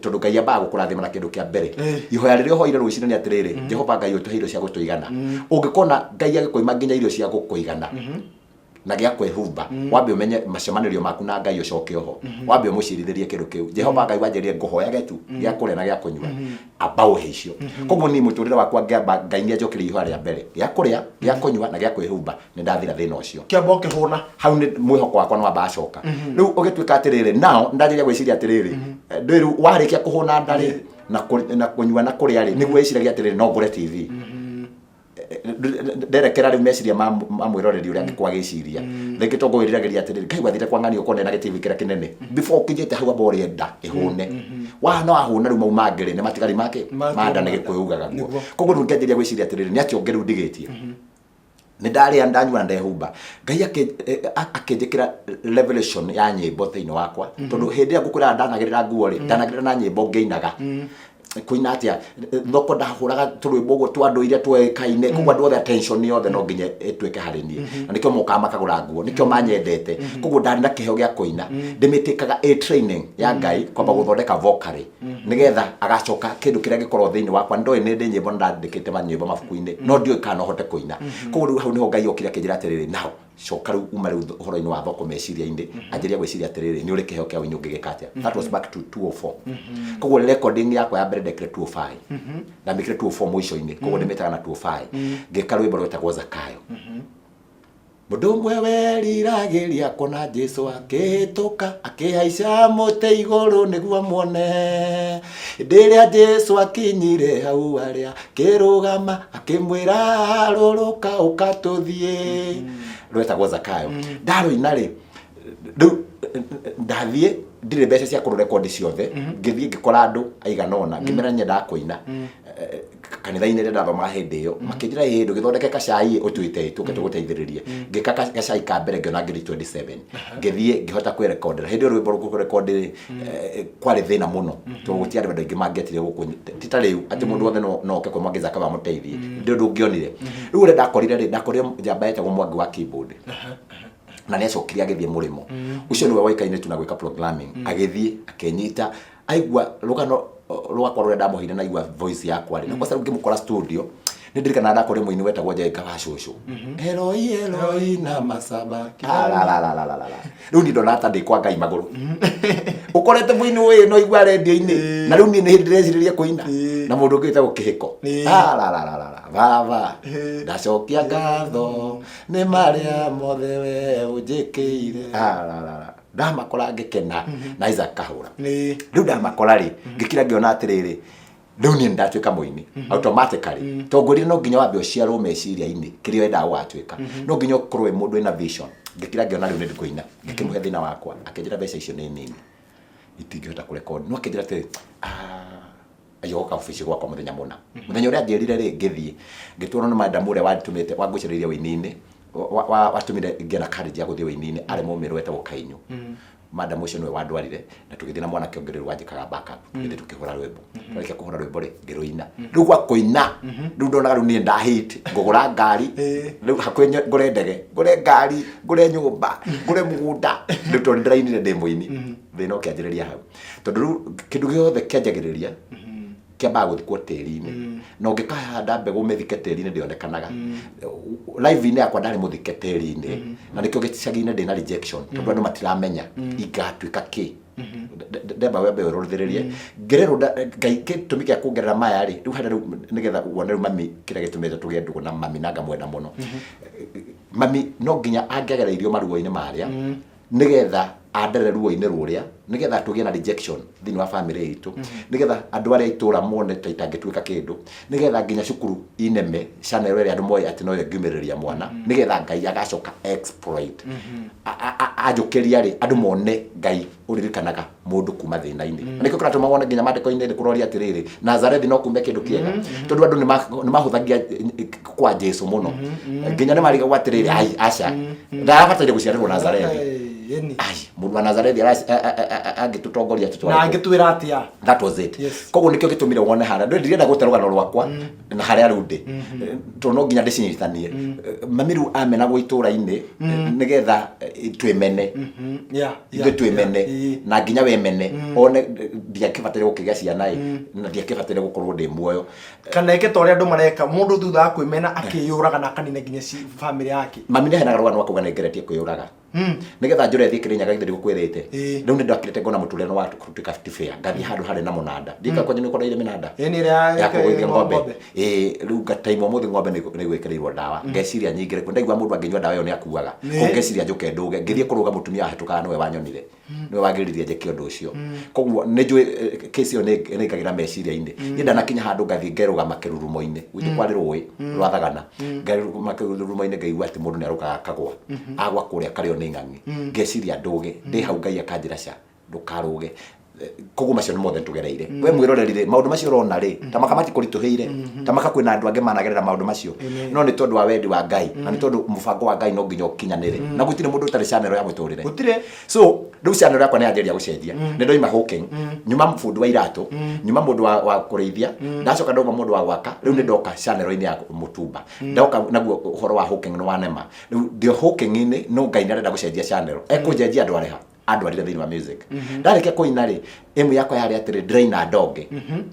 tondu Ngai amba gukurathima na kindu kia mbere ihoya riria hoire rucini ni atiriri Jehova Ngai utuhe irio cia gutuigana ungikona Ngai agikoima nginya irio cia gukuigana na gia kwehumba wambe umenye macemanirio maku na Ngai ucoke oho wambe umucirithirie kindu kiu Jehova Ngai wanjirie nguhoyage tu gia kuria na gia kunywa aba uhe icio koguo ni muturire wakwa ngiamba Ngai ni njokirie ihoya ria mbere gia kuria gia kunywa na gia kwehumba ni ndathira thina ucio kiamba ukihuna hau ni mwihoko wakwa no amba acoka riu ugituika atiriri nao ndajiria gwiciria atiriri ndiru warikia kuhuna ndari na kunyua na kuria ri niguo iciragia atiriri no ngure TV nderekera riu meciria mamwiroreri uria angikwa giciria rĩngĩ tongo wiriragiria atiriri kai wathire kwa ng'ani ukone na gĩtv kĩrĩa kĩnene before ũkinyĩte hau amba ũrĩenda ĩhũne no ahũna rĩu mau mangĩrĩ nĩ matigari make manda nĩ gĩkwĩugaga guo koguo rĩu ngĩanjĩria gwĩciria atiriri nĩ akĩonge rĩu ndigĩtie nĩ ndarĩa ndanyua na ndehumba Ngai akĩnjĩkĩra revelation ya nyĩmbo thĩinĩ wakwa tondũ hĩndĩ ĩrĩa ngũkwĩra ndanagĩrĩra nguo rĩ ndanagĩrĩra na nyĩmbo ngĩinaga kuina atia thoko ndahũraga tũrwĩmbo ũguo twa andũ iria twekaine koguo andũ othe attention yothe no nginya ĩtuĩke harĩ niĩ na nĩkĩo mokaga makagũra nguo nĩkĩo manyendete koguo ndarĩ na kĩheo gĩa kũina ndĩmĩtĩkaga a training ya Ngai kwamba gũthondeka vocally nĩgetha agacoka kĩndũ kĩrĩa gĩkorwo thĩinĩ wakwa ndoĩ nĩ ndĩ nyĩmbo ndandĩkĩte manyĩmbo mabuku-inĩ no ndiũĩ kana hote kũina koguo rĩu hau nĩho Ngai okire akĩnjĩra atĩrĩrĩ nao coka rĩu uma rĩu ũhoro-inĩ wa thoko meciria-inĩ anjĩria gwĩciria atĩrĩrĩ nĩ ũrĩ kĩheo kĩa ũini ũngĩgĩka atĩa that was back to 204 koguo recording yakwa ya mbere ndekire 205 na mĩkire 204 mũico-inĩ koguo ndĩmĩtaga na 205 ngĩka rwĩmbo rwĩtagwo Zakayo mũndũ ũmwe weriragĩria kuona Jesũ akĩhĩtũka akĩhaica mũtĩ igũrũ nĩguo muone hĩndĩ ĩrĩa Jesũ akinyire hau arĩa kĩrũgama akĩmwĩra harũrũka ũka tũthiĩ rwĩtagwo Zakayo ndarũina rĩ rĩu ndathiĩ ndirĩ mbeca cia kũrekondi ciothe ngĩthiĩ ngĩkora andũ aigana ũna ngĩmera nyendaga kũina kanitha-inĩ rĩrĩa ndathomaga hĩndĩ ĩyo makĩnjĩra hĩndũ gĩthondeke kacai ũtwĩte tũke tũgũteithĩrĩrie ngĩka gacai ka mbere ngĩona ngiri 27 ngĩthiĩ ngĩhota kwĩrekondera hĩndĩ ĩyo rwĩmbo rũkũrekondi kwarĩ thĩna mũno tondũ gũtiarĩ andũ aingĩ mangĩetire gũkũ tita rĩu atĩ mũndũ wothe no oke kwa Mwangi Zakayo amũteithie ndĩ ũndũ ũngĩonire rĩu ũrĩa ndakorire njamba yetagwo Mwangi wa keyboard na nĩacokire agĩthiĩ mũrĩmo ũcio nĩwe waikaine tu na gwĩka programming agĩthiĩ akenyita aigua rũgano rwakwa rũrĩa ndamũheire na igua voice yakwa rĩ na kwa sababu ngĩmũkora studio nĩ ndirikana ndakorire mũini wetagwo Njenga wa Cũcũ Eloi Eloi na masaba rĩu nĩ ndona ta ndĩ kwa Ngai magũrũ ũkorete mũini ũyũ no igua radio-inĩ na rĩu niĩ nĩ hĩndĩ ndĩreciririe kũina na mũndũ ũngĩ wĩtagwo Kĩhĩko baba ndacokia ngatho nĩ marĩa mothe we ũnjĩkĩire ndamakora ngĩkena na Isaac Kahũra rĩu ndamakora rĩ ngĩkira ngĩona atĩrĩrĩ rĩu niĩ ndatuĩka mũini automatically tongorire no nginya wambe ũciarwo meciria-inĩ kĩrĩa wendaga gũgatuĩka no nginya ũkorwo mũndũ wĩna vision ngĩkira ngĩona rĩu nĩ ndikũina ngĩkĩmũhe thĩna wakwa akĩnjĩra mbeca icio nĩ nini itingĩhota kũrekondi no akĩnjĩra atĩrĩ ayoka ofici gwakwa mũthenya mũna mũthenya ũrĩa angĩrire rĩ ngĩthiĩ ngĩtwarwo nĩ madam ũrĩa watũmĩte wangũcĩrĩirie wĩini-inĩ watũmire ngĩna courage ya gũthiĩ wĩini-inĩ arĩ mũmĩrũ wetagwo Kainyu madam ũcio nĩwe wandwarire na tũgĩthiĩ na mwanake ũngĩ rĩu wanjĩkaga backup gĩthiĩ tũkĩhũra rwĩmbo twarĩkia kũhũra rwĩmbo rĩ ngĩrũina rĩu gwa kũina rĩu ndonaga rĩu niĩ ndahit ngũgũra ngari rĩu hakuhĩ ngũre ndege ngũre ngari ngũre nyũmba ngũre mũgũnda rĩu tondũ ndĩrainire ndĩ mũini thĩna ũkĩanjĩrĩria hau tondũ rĩu kĩndũ gĩothe kĩanjagĩrĩria kĩambaga gũthikwo tĩri-inĩ na ũngĩkahanda mbegũ mĩthike tĩri-inĩ ndĩonekanaga live-inĩ yakwa ndarĩ mũthike tĩri-inĩ na nĩkĩo gĩcagi-inĩ ndĩna rejection tondũ andũ matiramenya ingatuĩka kĩ ndemba wembe ũrũthĩrĩrie ngĩrerwo Ngai gĩtũmi gĩa kuongerera maya rĩ rĩu harĩa rĩu nĩgetha wone rĩu mami kĩrĩa gĩtũmĩte tũgĩe ndũgũ na mami na ngamwenda mũno mami no nginya angĩagereirio maruo-inĩ marĩa nĩgetha andere ruo-inĩ rũrĩa nĩgetha tũgĩe na rejection thĩinĩ wa family itũ nĩgetha andũ arĩa itũra mone ta itangĩtuĩka kĩndũ nĩgetha nginya cukuru ineme channel ĩrĩa andũ moĩ atĩ no ngĩumĩrĩria mwana nĩgetha Ngai agacoka exploit ajũkĩria rĩ andũ mone Ngai ũririkanaga mũndũ kuma thĩna-inĩ nĩkĩo kĩratũma wone nginya mandĩko-inĩ kũroria atĩrĩrĩ Nazarethi no kume kĩndũ kĩega tondũ andũ nĩ mahũthagia kwa Jesũ mũno nginya nĩ marigagwo atĩrĩrĩ aca ndabataire gũciarĩrwo Nazarethi mũndũ wa Nazarethi angĩtũtongoria na angĩtwĩra atĩa that was it koguo nĩkĩo gĩtũmire wone hara ndirenda gũte rũgano rwakwa na harĩa rĩu ndĩ tondũ no nginya ndĩcinyitithanie mami rĩu amenagwo itũra-inĩ nĩgetha twĩmene ithuĩ twĩmene na nginya wemene one ndiakĩbataire gũkĩgĩa ciana na ndiakĩbataire gũkorwo ndĩ muoyo kana eke ta ũrĩa andũ mareka mũndũ thutha wa kwĩmena akĩyũraga na akanina nginya family yake mami nĩhenaga rũgano akauga nĩngeretie kwĩyũraga nigetha njore thi Kirinyaga githiri gukwirite riu ni ndakirite ngona mutureno wa kurutika fair ngathi handu hari na munanda ndika kwanyu ni koraire minanda ni ya kugoithia ngombe riu ngataimo muthi ngombe ni gwekereirwo ndawa ngeciria nyingire ndaigua mundu anginywa ndawa yo ni akuaga ngeciria njuke nduge ngithie kuruga mutumia ahituka niwe wanyonire niwe wagiririe njeke undu ucio koguo ni njui kesi yo ni ngagira meciria-ini ni ndanakinya handu ngathi ngeruga makirurumo-ini gwitu kwari rui rwa Thagana ngeruga makirurumo-ini ngaigua ati mundu ni arukaga kagwa agwa kuria kario ni ng'ang'i ngeciria nduge ndi hau Ngai akanjira ca ndukaruge koguo macio ni mothe tugereire we mwirorerire maundu macio urona ri tamaka matikurituheire tamaka kwina andu ange managerera maundu macio no ni tondu wa wendi wa Ngai na ni tondu mubango wa Ngai no nginya ukinyanire na gutire mundu utari channel ya muturire gutire so riu channel yakwa ni anjeria gucenjia ni ndoima hawking nyuma mfundu wa iratu nyuma mundu wa kureithia ndacoka ndoma mundu wa gwaka riu ni ndoka channel-ini ya mutumba ndoka naguo uhoro wa hawking no wanema riu ndio hawking-ini no Ngai ndarenda gucenjia channel ekunjenjia andu areha andu arire thiini wa music ndareke kuina ri emu yakwa yari atiri draina doge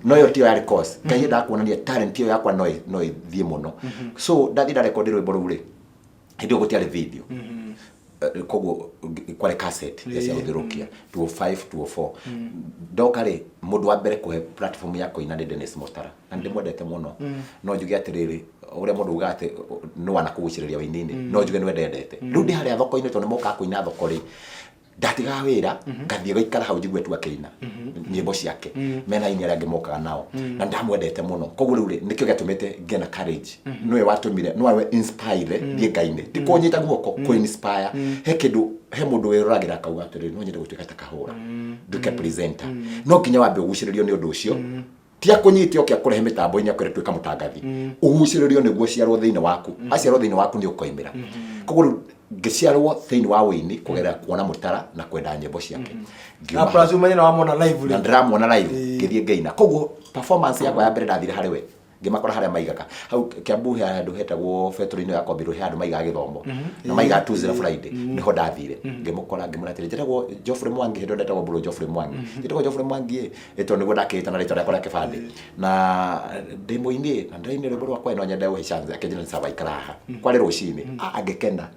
no yo tio yari course Ngai ndakuonania talent yo yakwa no ithie muno so ndathi ndarekondi rwimbo ruu ri hindi gutiari video koguo kware cassette ya cia guthirukia 205 204 ndoka ri mundu wa mbere kuhe platform ya kuina ni Dennis Mutara na ndimwendete muno no njuge atiriri uria mundu ugate no wana kuguciriria wainini no njuge ni wendete riu ndi haria thoko-ini tondu moka kuina thoko ri ndatiga wira ngathie gaikara hau njigwe tu akina nyimbo ciake mena ini aria ngimokaga nao na ndamwendete muno koguo riu nikio gatumite ngena courage niwe watumire niwe inspire thie Ngai-ini tikunyita guoko ku inspire he kindu he mundu wiroragira kauga atiri no nyende gutuika ta kahura nduke presenter no kinya wambe uguciririo ni undu ucio tia kunyitio kia kurehe mitambo-ini akwire tuika mutangathi uguciririo niguo ciarwo thiini waku aciarwo thiini waku ni ukoimira koguo ngiciarwo thiini wa wini kugerera kuona Mutara na kwenda nyimbo ciake na plus umenya na wamona live na ndramona live ngithie Ngaina koguo performance yakwa ya mbere ndathire hari we ngimakora haria maigaga hau Kiambu handu hetagwo fetorino ya Kobiru handu maigaga githomo na maigaga Tuesday Friday niho ndathire ngimukora ngimuratire njetagwo Geoffrey Mwangi hendo ndetagwo Bro Geoffrey Mwangi njetagwo Geoffrey Mwangi eto niguo ndakita na rito yakora kibandi na ndimo-ini na ndaine rwimbo rwakwa no nyende we chance akenjina ni saba ikaraha kwari rucini agikenda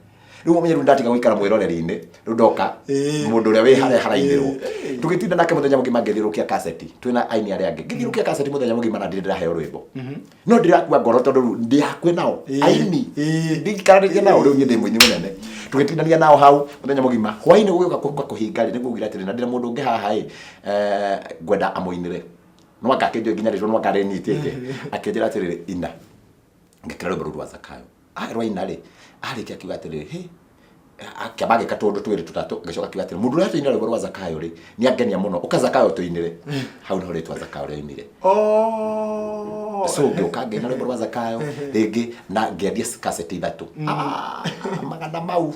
riu umenye ndatiga gwikara mwiroreri-ini riu ndoka mundu uria wi haria haraithirwo tugitinda nake muthenya mugima ngithirukia cassette twina aini aria angi ngithirukia cassette muthenya mugima na ndiraheo rwimbo no ndirakua ngoro tondu ndi hakwe nao aini ndikarariria nao riu nyende mwini munene tugitindania nao hau muthenya mugima hwaini guka kuhinga ri niguo ngira atiri na ndira mundu ungi haha ngwenda amuinire no akakenjo nginya ri no akarenitete akenjira atiri ina ngikira rwimbo rwa Zakayo rwaina ri arikia kiuga atiri he akabage katondu twiri tutatu gacoka kiuga atiri mundu ratu ina rwa Zakayo ri ni angenia muno ukazakayo tuinire hau no ritwa Zakayo rinire so ngioka ngena rwa Zakayo ringi na ngiendia cassette ithatu magana mau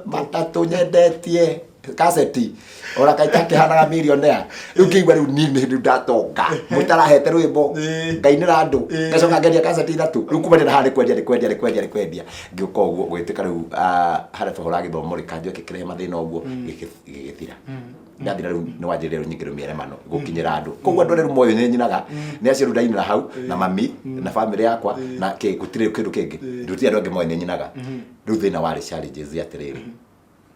matatu nyendetie cassette ora kaita kihanaga millionaire riu kiigwa riu ni ndatonga mutarahete rwimbo ngainira andu gacoka ngeria cassette ithatu riu kuma ndina hali kwendia ngioka uguo gwitika riu haria tuhora githomo rikanjio kikirehe mathina uguo gigithira ndathira riu ni wanjirire riu nyingire mieremano gukinyira andu koguo andu riu moyo ni nyinaga ni acio ndainira hau na mami na family yakwa na gutire kindu kingi nduti andu angi moyo ni nyinaga riu thina wari challenges atiriri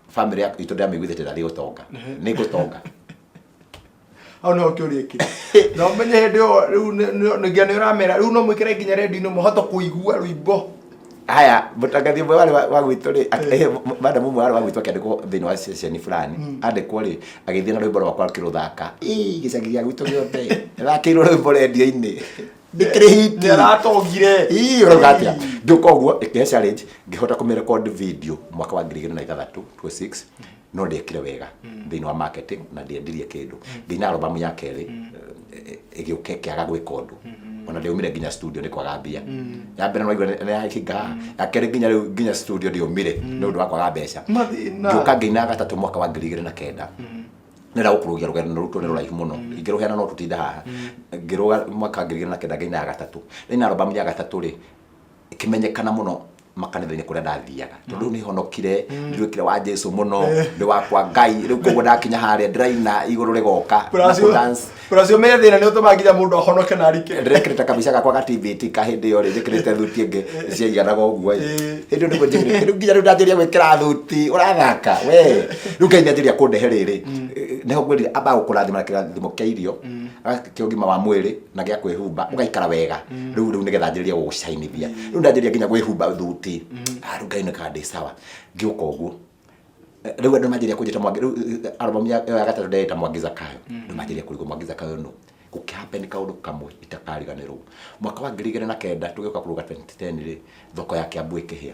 family yakwa itu ndamiguithite ndathi gutonga ni gutonga au no kiuria ki no menye hindi o riu ngia ni uramera riu no mwikire nginya radio-ini muhoto kuigua rwimbo haya mutangathi mwe wale wa gwitu ri madam mwe wale wa gwitu akiandikwo thiini wa station fulani andikwo ri agithia na rwimbo rwakwa kiruthaka gicagi gia gwitu giothe thakirwo rwimbo radio-ini ndikire hiti ni aratongire urauga atia nduka uguo ikihe challenge ngihota kumirecord video mwaka wa 2006 26 no ndekire wega thiini wa marketing na ndiendirie kindu ngina album ya keri igiuke kiaga gwika undu ona ndiumire nginya studio ni kwaga mbia ya mbere no igwa ni yakinga akere nginya studio ndiumire ni undu wa kwaga mbeca nduka ngina gatatu mwaka wa 2009 nira gukurugia rugendo ruto ni ruraihu muno ingiruheana no tutinda haha ngiruga mwaka 2009 ngina gatatu ina album ya gatatu ri ikimenyekana muno makanitha-inĩ kũrĩa ndathiaga tondũ nĩ honokire ndĩrĩkire wa Jesu mũno ndĩ wakwa Ngai rĩu koguo ndakinya harĩa ndĩraina igũrũ rĩgoka Pracio me thĩna nĩ ũtũmaga nginya mũndũ ahonoke na arike ndĩrekĩrĩte kabisa gakwa ga TVT ka hĩndĩ ĩyo rĩ njĩkĩrĩte thuti ĩngĩ ciaiganaga ũguo hĩndĩ ĩyo nĩguo njĩkĩrĩte rĩu nginya rĩu ndanjĩria gwĩkĩra thuti ũrathaka we rĩu Ngai nĩanjĩria kũndehe rĩrĩ nĩho ngwĩrire amba gũkũrathima na kĩrathimo kĩa irio kĩa ũgima wa mwĩrĩ na gĩa kwĩhumba ũgaikara wega rĩu nĩgetha njĩrĩrie gũgũcainithia rĩu ndanjĩria nginya kwĩhumba thuti rĩu Ngai nĩkandĩ sawa ngĩũka ũguo rĩu andũ manjĩria kũnjĩta Mwangi rĩu album ya gatatũ ndĩreta Mwangi Zakayo andũ manjĩria kũrigwo Mwangi Zakayo no gũkĩhappen kaũndũ kamwe itakariganĩrwo mwaka wa 2009 tũgĩũka kũruga 2010 rĩ thoko ya Kiambu ĩkĩhĩa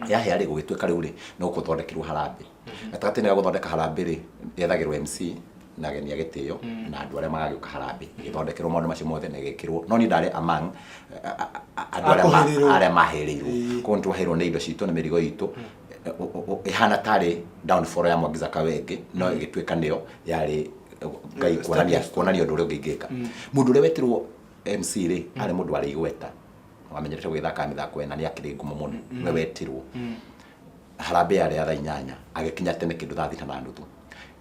yahĩa rĩ gũgĩtuĩka rĩu rĩ no gũthondekerwo harambĩ gatagatĩ-inĩ ga gũthondeka harambĩ rĩ yethagĩrwo MC na ageni a gĩtĩo na andũ arĩa magagĩũka harambĩ gĩthondekerwo maũndũ macio mothe na gĩkĩrwo no niĩ ndarĩ among andũ arĩa mahĩrĩirwo koguo nĩtwaheirwo nĩ indo citũ nĩ mĩrigo itũ ihana tarĩ downfall ya Mwangi Zakayo ĩngĩ no ĩgĩtuĩka nĩyo yarĩ Ngai kuonania ũndũ ũrĩa ũngĩka mũndũ ũrĩa wetirwo MC rĩ arĩ mũndũ arĩ igweta wamenyerete gwĩthaka mĩthako na nĩ akĩrĩ ngumo mũno we wetirwo harambĩ yarĩ ya thaa 8 agĩkinya tene kĩndũ thaa 6:30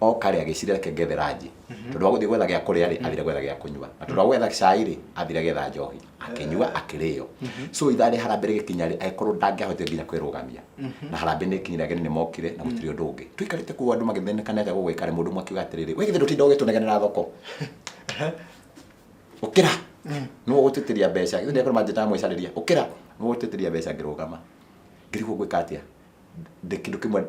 okarĩ agĩcirĩa reke ngethe ranji tondũ wa gũthiĩ gwetha gĩa kũrĩa rĩ athire gwetha gĩa kũnyua na tondũ wa gwetha cai rĩ athire getha njohi akĩnyua akĩrĩo so ithaa rĩ harambĩ rĩgĩkinya rĩ agĩkorwo ndangĩahotire nginya kwĩrũgamia na harambĩ nĩ kinyire ageni nĩ mokire na gũtirĩ ũndũ ũngĩ tũikarĩte kuo andũ magĩthĩnĩka nĩ atĩa gũgĩkare mũndũ ũmwe akiuga atĩrĩrĩ we githĩ ndũtinda ũgĩtũnegenera thoko ũkĩra nĩ ũgũtĩtĩria mbeca githĩ ndĩkorwo manjĩta mwĩcarĩria ũkĩra nĩ ũgũtĩtĩria mbeca ngĩrũgama ngĩrigwo gwĩka atĩa kĩndũ kĩmwe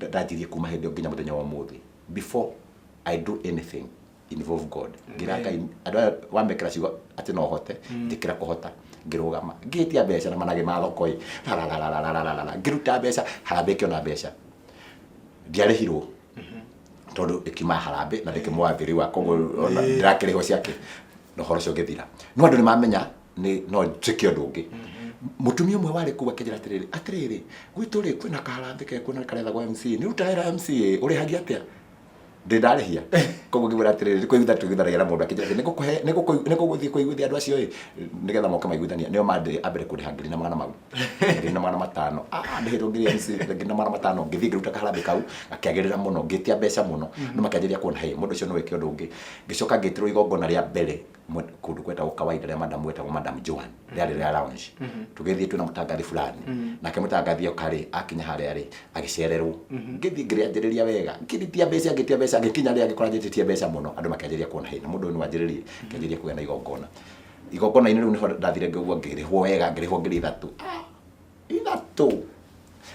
ndanjirie kuma hĩndĩ ĩyo nginya mũthenya wa ũmũthĩ before I do anything involve God ngira Ngai andũ aya wamekĩra ciugo atĩ no hote njĩkĩra kũhota ngĩrũgama ngĩtia mbeca na manage ma thoko ngĩruta mbeca harambĩ kĩona mbeca ndiarĩhirwo tondũ ĩkiuma harambĩ na ndĩkĩmwathĩri wa koguo ndirakĩrĩhwo ciake na ũhoro ũcio ũgĩthira no andũ nĩ mamenya no njĩke ũndũ ũngĩ mutumia umwe wari kuwa kĩnjĩra atĩrĩrĩ gwitũ rĩ kwĩna kaharambĩ kekuona karethagwo MC nĩ rutahĩra MC ũrĩhagia atĩa ndarĩhia koguo ngĩmwĩra atĩrĩrĩ kwĩgitha tũgĩtharagia na mũndũ akĩnjĩra nĩgũgũthiĩ kũiguithia andũ acio nĩgetha moke maiguithania nĩo mandĩ ambere kũrĩha 200 mau 250 ndĩhĩtwo ngiri MC 250 ngĩthiĩ ngĩruta kaharambĩ kau gakĩagĩrĩra mũno ngĩtia mbeca mũno no makĩanjĩria kuona hĩ mũndũ ũcio no wĩke ũndũ ũngĩ ngĩcoka ngĩtĩrwo igongona rĩa mbere kũndũ kwetagwo kawaida rĩa madam wetagwo madam Joan rĩarĩ rĩa lounge tũgĩthiĩ twĩna mũtangathi fulani nake mũtangathi okarĩ akinya harĩa rĩ agĩcererwo ngĩthiĩ ngĩrĩanjĩrĩria wega ngĩtia mbeca ngĩkinya rĩa ngĩkora njĩtĩtie mbeca mũno andũ makĩanjĩria kuona hĩ na mũndũ ũyũ wanjĩrĩrie kĩanjĩria kũgĩa na igongona-inĩ rĩu nĩho ndathire ngĩgua ngĩrĩhwo wega ngĩrĩhwo ngiri ithatũ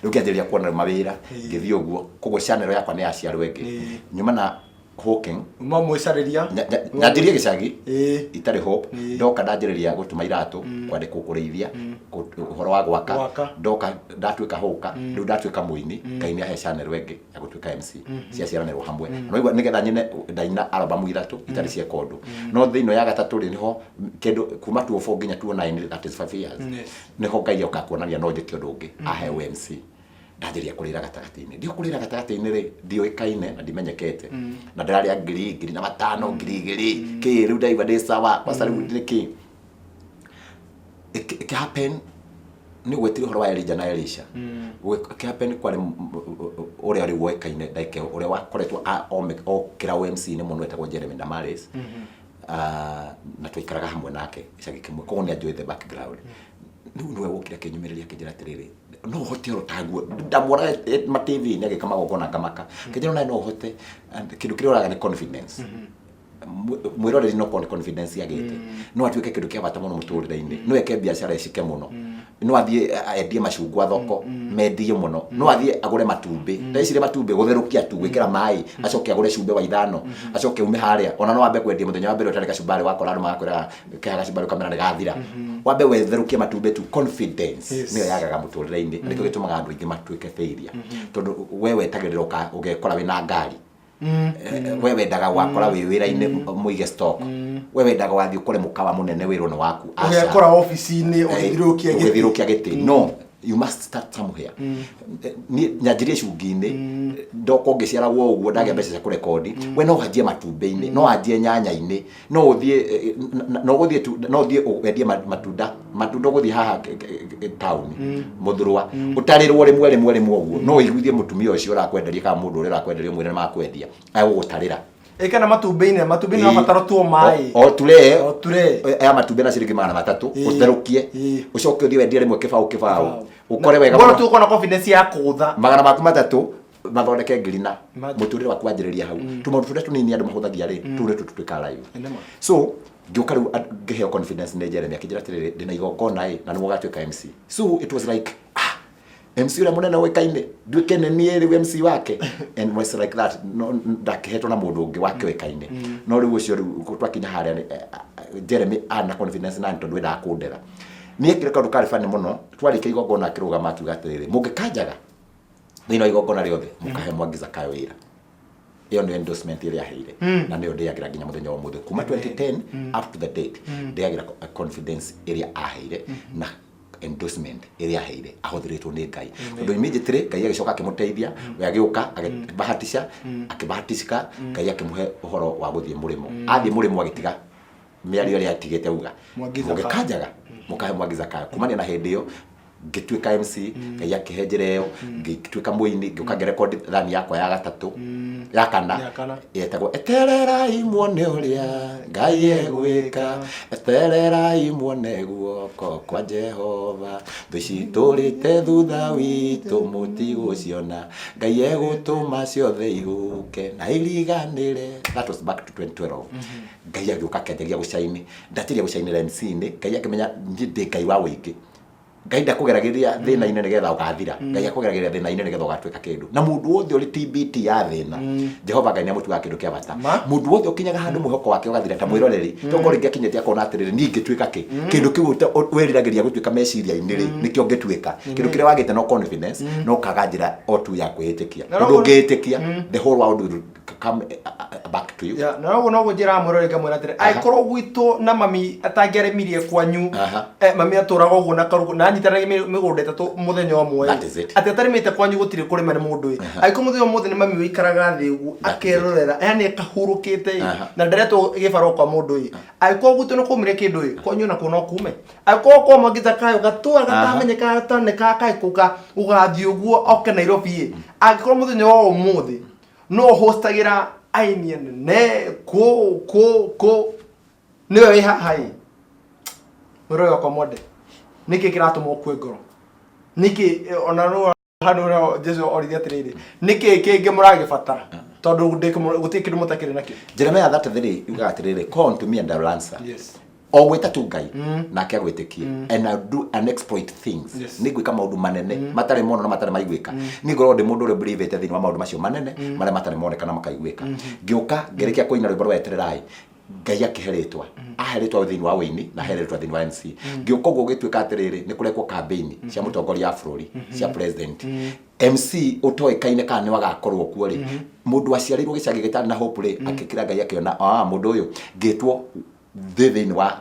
rĩu kĩanjĩria kuona mawĩra ngĩthiĩ ũguo koguo channel yakwa nĩ yaciarwo ĩngĩ nyuma na Hawking mwĩcarĩria nyanjĩrie gĩcagi itarĩ hope ndoka ndanjĩrĩria gũtuma iratũ kwandĩkwo kũrĩithia ũhoro wa gwaka ndoka ndatuĩka hũka rĩu ndatuĩka mũini Ngai nĩ ahe channel ĩngĩ ya gũtuĩka MC ciaciaranĩrwo hamwe no nĩgetha nyine ndaina album ithatũ itarĩ cia kondũ no thĩinĩ ya gatatũ rĩ nĩho kĩndũ kuma 2004 nginya 2009 that is 5 years nĩho Ngai oka kuonania no njĩke ũndũ ũngĩ ahe MC ndanjĩria kũrĩra gatagatĩ-inĩ ndio kũrĩra gatagatĩ-inĩ rĩ ndioĩkaine na ndimenyekete na ndĩrarĩa ngiri na matano ngiri kĩ rĩu ndaigua ndĩ sawa kwa sababu nĩkĩ happen nĩ gwetire ũhoro wa Elijah na Elisha happen kwarĩ ũrĩa ũrĩ woĩkaine ndaike ũrĩa wakoretwo okĩra MC nĩ mũndũ wetagwo Jeremy Damaris na twaikaraga hamwe nake icagi kĩmwe koguo nĩ anjũĩ the background nĩwe wokire akĩnyumĩrĩria akĩnjĩra atĩrĩrĩ no hote rotaguo ndamwora ma TV nĩ agĩka magongona ngamaka kĩnjĩra no hote kĩndũ kĩrĩa ũraga nĩ confidence mwĩroreri no confidence yagĩte no atuĩke kĩndũ kĩa bata mũno mũtũrĩre-inĩ no eke biacara icike mũno no athiĩ endie macungwa thoko mendie mũno no athiĩ agũre matumbĩ ndaicire matumbĩ gũtherũkia tu gwĩkĩra maĩ acoke agũre cumbĩ wa ithano acoke ume harĩa ona no wambe kwendia mũthenya wa mbere ũtarĩ gacumbari wakora andũ magakwĩra kĩha gacumbari kamera nĩ gathira wambe wetherũkie matumbĩ tu confidence nĩyo yagaga mũtũrĩre-inĩ nĩkĩo gĩtũmaga andũ aingĩ matuĩke failure tondũ we wetagĩrĩra ũgekora wĩna ngari we wendaga wakora wĩ wĩra-inĩ mũige stock we wendaga wathiĩ ũkore mũkawa mũnene wĩra-inĩ waku ũgekora ofici-inĩ ũgĩthirũkia gĩtĩ no you must start somewhere. Ni nyajirie shugine ndoko ngiciara wo uguo ndage mbeca cia kurekodi we no hajie matumbe-ini no hajie nyanya-ini no uthie no uthie wendie matunda guthie haha town muthurwa utarirwo rimwe uguo no iguithie mutumia ucio urakwenderia ka mundu uria urakwenderia mwire makwendia aigugutarira kana matumbe-ini no bataro tuo mai o ture aya matumbe na ciringi 300 utherukie ucoke uthie wendie rimwe kibao ukore wega bora tu ukona confidence ya kutha 300 mathondeke ngirina muturire wa kwanjiriria hau tumaundu turia tunini andu mahuthagia ri tune tutwika live so ngioka riu ngiheo confidence ne Jeremy akijira tiriri ndina igongona na nimu gatwika MC so it was like MC ura munene wekaine ndwikene nie ri MC wake and was like that no ndakihetwo na mundu ungi wake wekaine no riu ucio riu twakinya haria Jeremy ana confidence na tondu wenda akundera nie kire kandu kari fani muno twarike igongona akirugama akiuga atiriri mungikanjaga thina igongona riothe mukahe Mwangi Zakayo wira iyo ndio endorsement ile yaheire na ndio ndiagira nginya muthenya wa muthe kuma 2010 up to the date ndiagira confidence ile aheire na endorsement ile yaheire ahothiritwo ni Ngai tondu immediately Ngai agicoka akimuteithia we agiuka akibahatisika Ngai akimuhe uhoro wa guthie murimo athie murimo agitiga miario ile atigete uga mugikanjaga mukahe Mwangi Zakayo kumania na hindi iyo ngitwika MC Ngai akihenjereyo ngitwika muini ngioka record thani yakwa ya gatatu ya kana yetagwo etererai muone uria Ngai egwika etererai muone guoko kwa Jehova thuci turite thutha witu mutiguciona Ngai egutuma ciothe ihuke na iriganire. That was back to 2012. Ngai agioka kenderia gucaini ndatiria gucainira MC-ini Ngai akimenya ndi Ngai wa wingi Ngai ndakugerageria thina ine nigetha ugathira Ngai akugerageria thina ine nigetha ugatwika kindu na mundu wothe uri TBT ya thina Jehova Ngai niamutu wa kindu kia bata mundu wothe ukinyaga handu muhoko wake ugathira ta mwiroreri tongo ringi akinyete akona atiriri ni ngitwika kindu kiu werirageria gutwika meciria iniri nikio ngitwika kindu kire wagite no confidence no kaganjira otu ya kwihitikia ndu ngitikia the whole world will come back to you no njira mwiroreri ngamwira atiri aikorwo gwitu na mami atangeremirie kwanyu mami aturaga uguo na karugu na nyitanagia migunda itatu muthenya umwe ati atarimite kwanyu gutire kurima ni mundu aiko muthenya umwe ni mami wikaraga thi ugu akerorera yani akahurukite na ndareto gibaro kwa mundu aiko gwitu no kumire kindu kwanyu na kuno kume aiko kwa Mwangi Zakayo gatua gatamenyeka ataneka akaikuka ugathi uguo oke Nairobi agikorwo muthenya wa umuthi no hostagira aini ne ko niwe wi hai muroyo kwa mode niki kiratuma okwe ngoro niki ona no hano Jesu orithia atiriri niki kingi muragibatara tondu gutikindu mutakiri nakio Jeremiah that thiri yuga atiriri come to me and I will answer. Yes o gwita tu Ngai na kia gwitikia and I do an exploit things ni gwika maundu manene matare mono na matare maigwika ni ngoro ndi mundu uri believe ete thini wa maundu macio manene mare matare moneka na makaigwika ngioka ngerekia koina rwimbo rwa etererai Ngai akiheretwa aheretwa thini wa wini na aheretwa thini wa MC ngioka guo gitwika atiriri ni kurekwo campaign cia mutongoria wa bururi cia president MC utoikaine kana ni wagakorwo kuo ri mundu aciarirwo gicagi gitari na hope ri akikira Ngai akiona mundu uyu ngitwo thini wa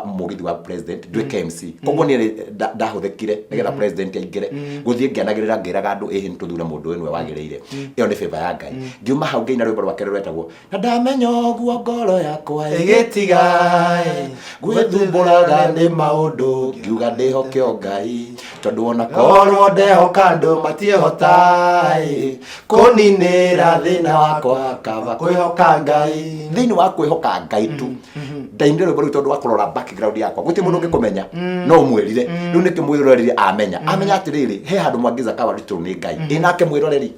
mugithi wa president dwe KMC koguo ni ndahuthekire nigetha president aingire guthie ngianagirira ngiraga andu ehe nituthura mundu enwe wagireire iyo ni favor ya Ngai ngiuma hau Ngai na rwimbo rwake rwetagwo na ndamenya guo ngoro yakwa igitigai gwithumburaga ni maundu ngiuga ndihoke Ngai tondu ona korwo ndehoka andu matiehotai kuninira thina wakwa kaba kwihoka Ngai thini wa kwihoka Ngai tu ndainde rwimbo rwitu tondu wa kurora background yakwa guti mundu ngikumenya no mwirire riu niki mwiroreri amenya atiriri he handu Mwangi Zakayo ritu ni Ngai inake mwiroreri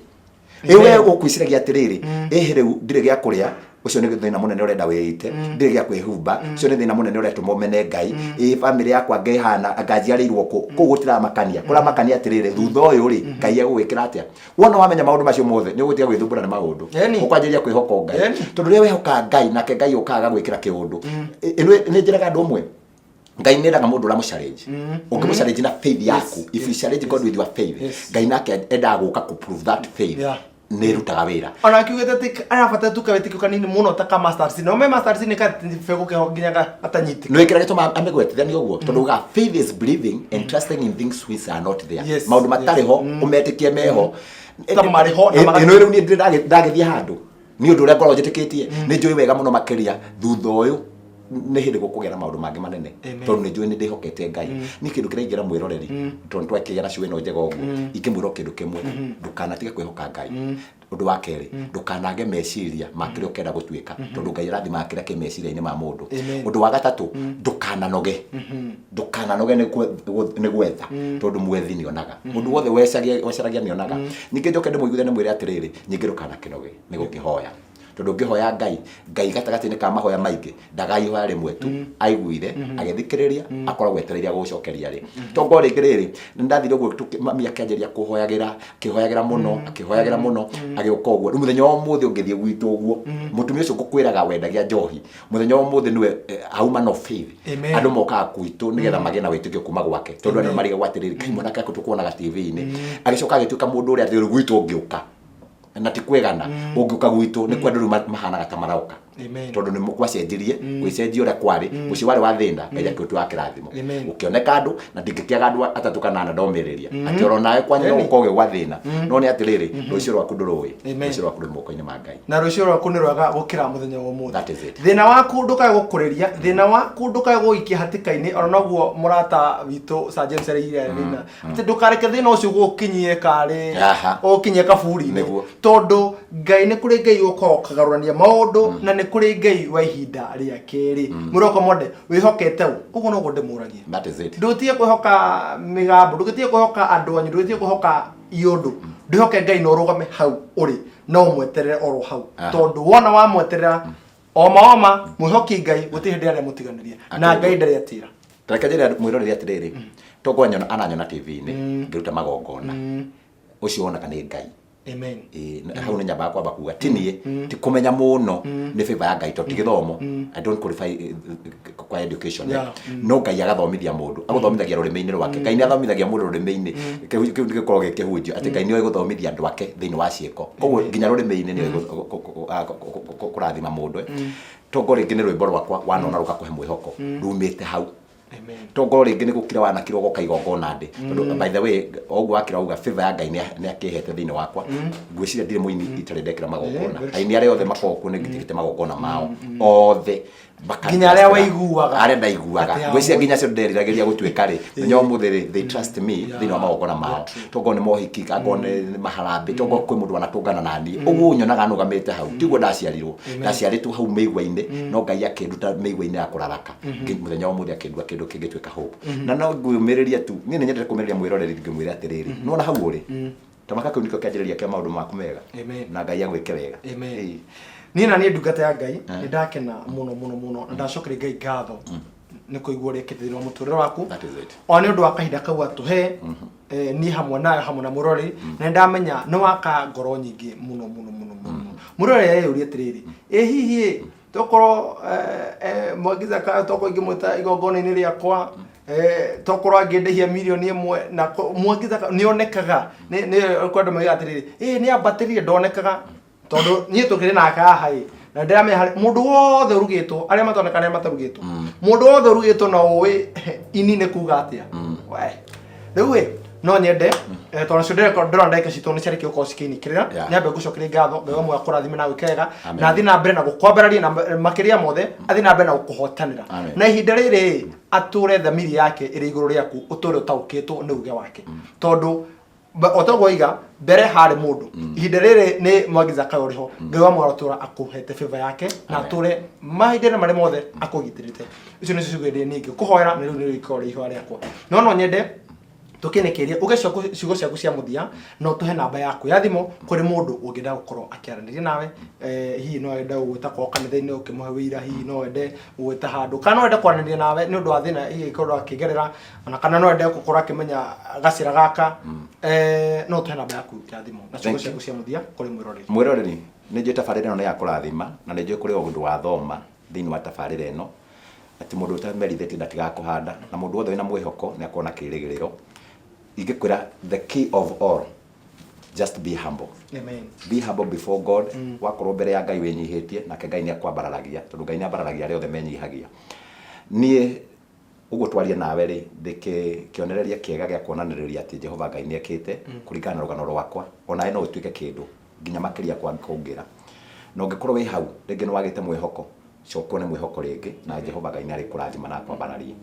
ewe ukwiciragia atiriri ehere ndire gya kuria ucio ni thina munene urenda wiite ndire gya kwihumba ucio ni thina munene urenda tumomene Ngai family yakwa Ngai hana ngajiarirwo ku gutira makania kura makania atiriri thutha uyu ri Ngai agwikira atia wona wamenya maundu macio mothe ni ugutia gwithumbura na maundu ukwanjiria kwihoko Ngai tondu ri wehoka Ngai nake Ngai ukaga gwikira kiundu ni njiraga andu umwe Ngai nendaga mundu ura challenge challenge na faith yaku if you challenge God with your faith Ngai nake endaga guka ku prove that faith nä rutaga wä ra ona kiugete ati arabata tu kawetikio kanini muno ta ka masters no me masters ni ka fego ke nginya ka atanyiti no ikira gituma amegwetithania uguo tondu ga faith is believing and trusting in things which are not there maundu matari ho umetikie meho tamari ho na magano riu ni ndagithia handu ni undu uria ngoro njitikitie ni njui wega muno makiria thutha uyu nä hä ndä gå kå gä ra maå ndå mangä manene tondå nä njå nä ndä hokete Ngai nä kä ndå kä raingä ra mwä roreri tondå twakä gä ra cuä no njega å guo ingä mwä ra kä ndå kä mwe ndå kanatige kwä hoka Ngai å ndå wa kerä ndå kanage meciria makä rä a å kenda gå tuä ka tondå Ngai arathima kä rä a kä meciria-inä ma må ndå å ndå wa gatatå ndå kananoge nä gwetha tondå mwethi nä onaga må ndå wothe wecaragia nä onaga ningä njoke ndä må iguithane mwä re atä rä rä nyingä ndå kanakä noge nä gå kä hoya tondu ngihoya Ngai gatagati-ini ka mahoya maingi ndagaihoya rimwe tu aiguire agithikiriria akoragwo etereire gucokeria ri tongo ringi riri ndathire guo mami akianjiria kihoyagira muno agioka uguo muthenya wa muthi ungithie gwitu uguo mutumia ucio ngukwiraga wendagia njohi muthenya wa muthi niwe auma no faith andu mokaga kwitu nigetha magina witikio kuma gwake tondu andu mariga gwatiriri kai mwana kake tukuonaga TV-ini agicoka agituika mundu uria thiru gwitu ungiuka na ti kwegana ungiuka gwitu ni kwa ndu mahanaga ta marauka tondu ni mukwacenjirie gwicenjia uria kwari ucio wari wa thinda eja kiutu wa kirathimo ukioneka andu na ndingikiaga andu atatu kana ana ndomiriria ati oro nawe kwanya no ukoge gwa thina no ni atiriri rucio rwaku ndurui rucio rwaku ruri moko-ini ma Ngai na rucio rwaku ni rwaga gukira muthenya wa muthi that is it thina waku ndukae gukuriria thina waku ndukae guikia hatika-ini oro naguo murata witu Sir James Reira thina ati ndukareke thina ucio gukinyie kari ukinyie kaburi-ini tondu Ngai ni kuri Ngai uko kagarurania maundu na ni kuri Ngai wa ihinda ria keri muroko mode wihokete uguo no gundi muragie that is it ndutie kwihoka migambo ndutie kwihoka andu anyu ndutie kwihoka iondu ndihoke Ngai no rugame hau uri no mweterere oro hau tondu wona wa mweterera oma mwihoki Ngai guti hindi aria mutiganiria na Ngai ndari atira reke njira mwiroreri atiriri tongo ananyona TV-ini ngiruta magongona ucio wonaga ni Ngai amen hau ni nyamba kwamba kuga tinie ti kumenya muno ni favor ya Ngai to ti githomo I don't qualify kwa education no Ngai agathomithia mundu aguthomithagia rurimi-ini rwake Ngai ni athomithagia mundu rurimi-ini kiu gikorwo gikihunjio ati Ngai ni guthomithia andu ake thiini wa ciiko koguo nginya rurimi-ini ni kurathima mundu tongo ringi ni rwimbo rwakwa wanona rukakuhe mwihoko rumite hau amen tongo ringi ni gukira wana kiro goka igongona ndi tondu by the way oguo akira uga favor ya Ngai ni akihete thiini wakwa ngwiciria ndire muini itare ndekira magongona aini aria othe makoku ni ngitigite magongona mao othe nginya aria waiguaga aria ndaiguaga ngwiciria nginya cio nderiragiria gutuika ri nyo muthiri they trust me thiini wa magongona mao tongo ni mohiki angone maharambi tongo kwi mundu anatungana nani uguo nyonaga nugamite hau tiguo ndaciaritwo hau meigwa-ini no Ngai akinduta meigwa-ini ya kuraraka muthenya wa muthi akindua kindu kingituika hope na no ngumiriria tu ni nyendete kumiriria mwiroreri ngimwira atiriri nona hau uri tamaka kau niko kianjiriria kia maundu maku mega na Ngai agwike wega ni na ni ndungata ya Ngai ni ndakena muno na ndacokere Ngai ngatho ni kuigua ri kitithiro wa muturire waku o ni undu wa kahinda kau atuhe ni hamwe nayo hamwe na murori na ndamenya no waka ngoro nyingi muno murori yeyuria atiriri hihi tokorwo mwagiza ka toko ingimwita igongona-ini riakwa tokorwo angindihia milioni imwe na mwagiza nionekaga ni kwenda mwagiza atiriri ni ambatirie ndonekaga tondu nie tukiri naka hai na ndiramenya mundu wothe urugitwo aria matoneka na matarugitwo mundu wothe urugitwo na uwi ini ni kuga atia riu no nyende tondu cio ndira ndeka citwo ni ciarikio ko cikinikirira nyambe gucokeria ngatho Ngai mwe akurathime na gwikega na athi na mbere na gukwambararia na makiria mothe athi na mbere na gukuhotanira na ihinda riri ature thamiri yake iri iguru riaku uture utaukitwo ni uge wake tondu otogoiga mbere hari mundu ihinda riri ni mwagiza kayo riho Ngai wa mwaratura akuhete favor yake na ature mahinda mari mothe akugitirite icio ni cigwire ningi kuhoera ni riu ni ikore ihwa riakwa no nyende tukinekeria ugecoka ciugo ciaku cia muthia no tuhe namba yaku ya thimu kuri mundu ungenda gukorwo akiaraniria nawe hihi no wende gwita kwa kanitha-ini ukimuhe wira hihi no wende gwita handu kana no wende kwaraniria nawe ni undu wa thina hihi ikorwo akigerera ona kana no wende gukorwo akimenya gacira gaka no tuhe namba yaku ya thimu na ciugo ciaku cia muthia kuri mwiroreri ni njui tabarira ino ni ya kurathima na ni njui kuri undu wa thoma thiini wa tabarira ino ati mundu utamerithitie ndatigakuhanda na mundu wothe wina mwihoko ni akuona kirigiriro ingikwira the key of all just be humble. Amen. Be humble before God. Wakorwo mbere ya Ngai wenyihitie nake Ngai ni akwambararagia tondu Ngai ni ambararagia aria othe menyihagia. Nie ugo twaria nawe ri ndike kionereria kiega gia kuonaniriria ati Jehova Ngai ni ekite kuringana na rugano rwakwa ona no utuike kindu nginya makiria kwa nkongira no ngikorwo wi hau ringi ni wagite mwihoko coko ne mwihoko ringi na Jehova Ngai ni ari kurathima na kwambararia.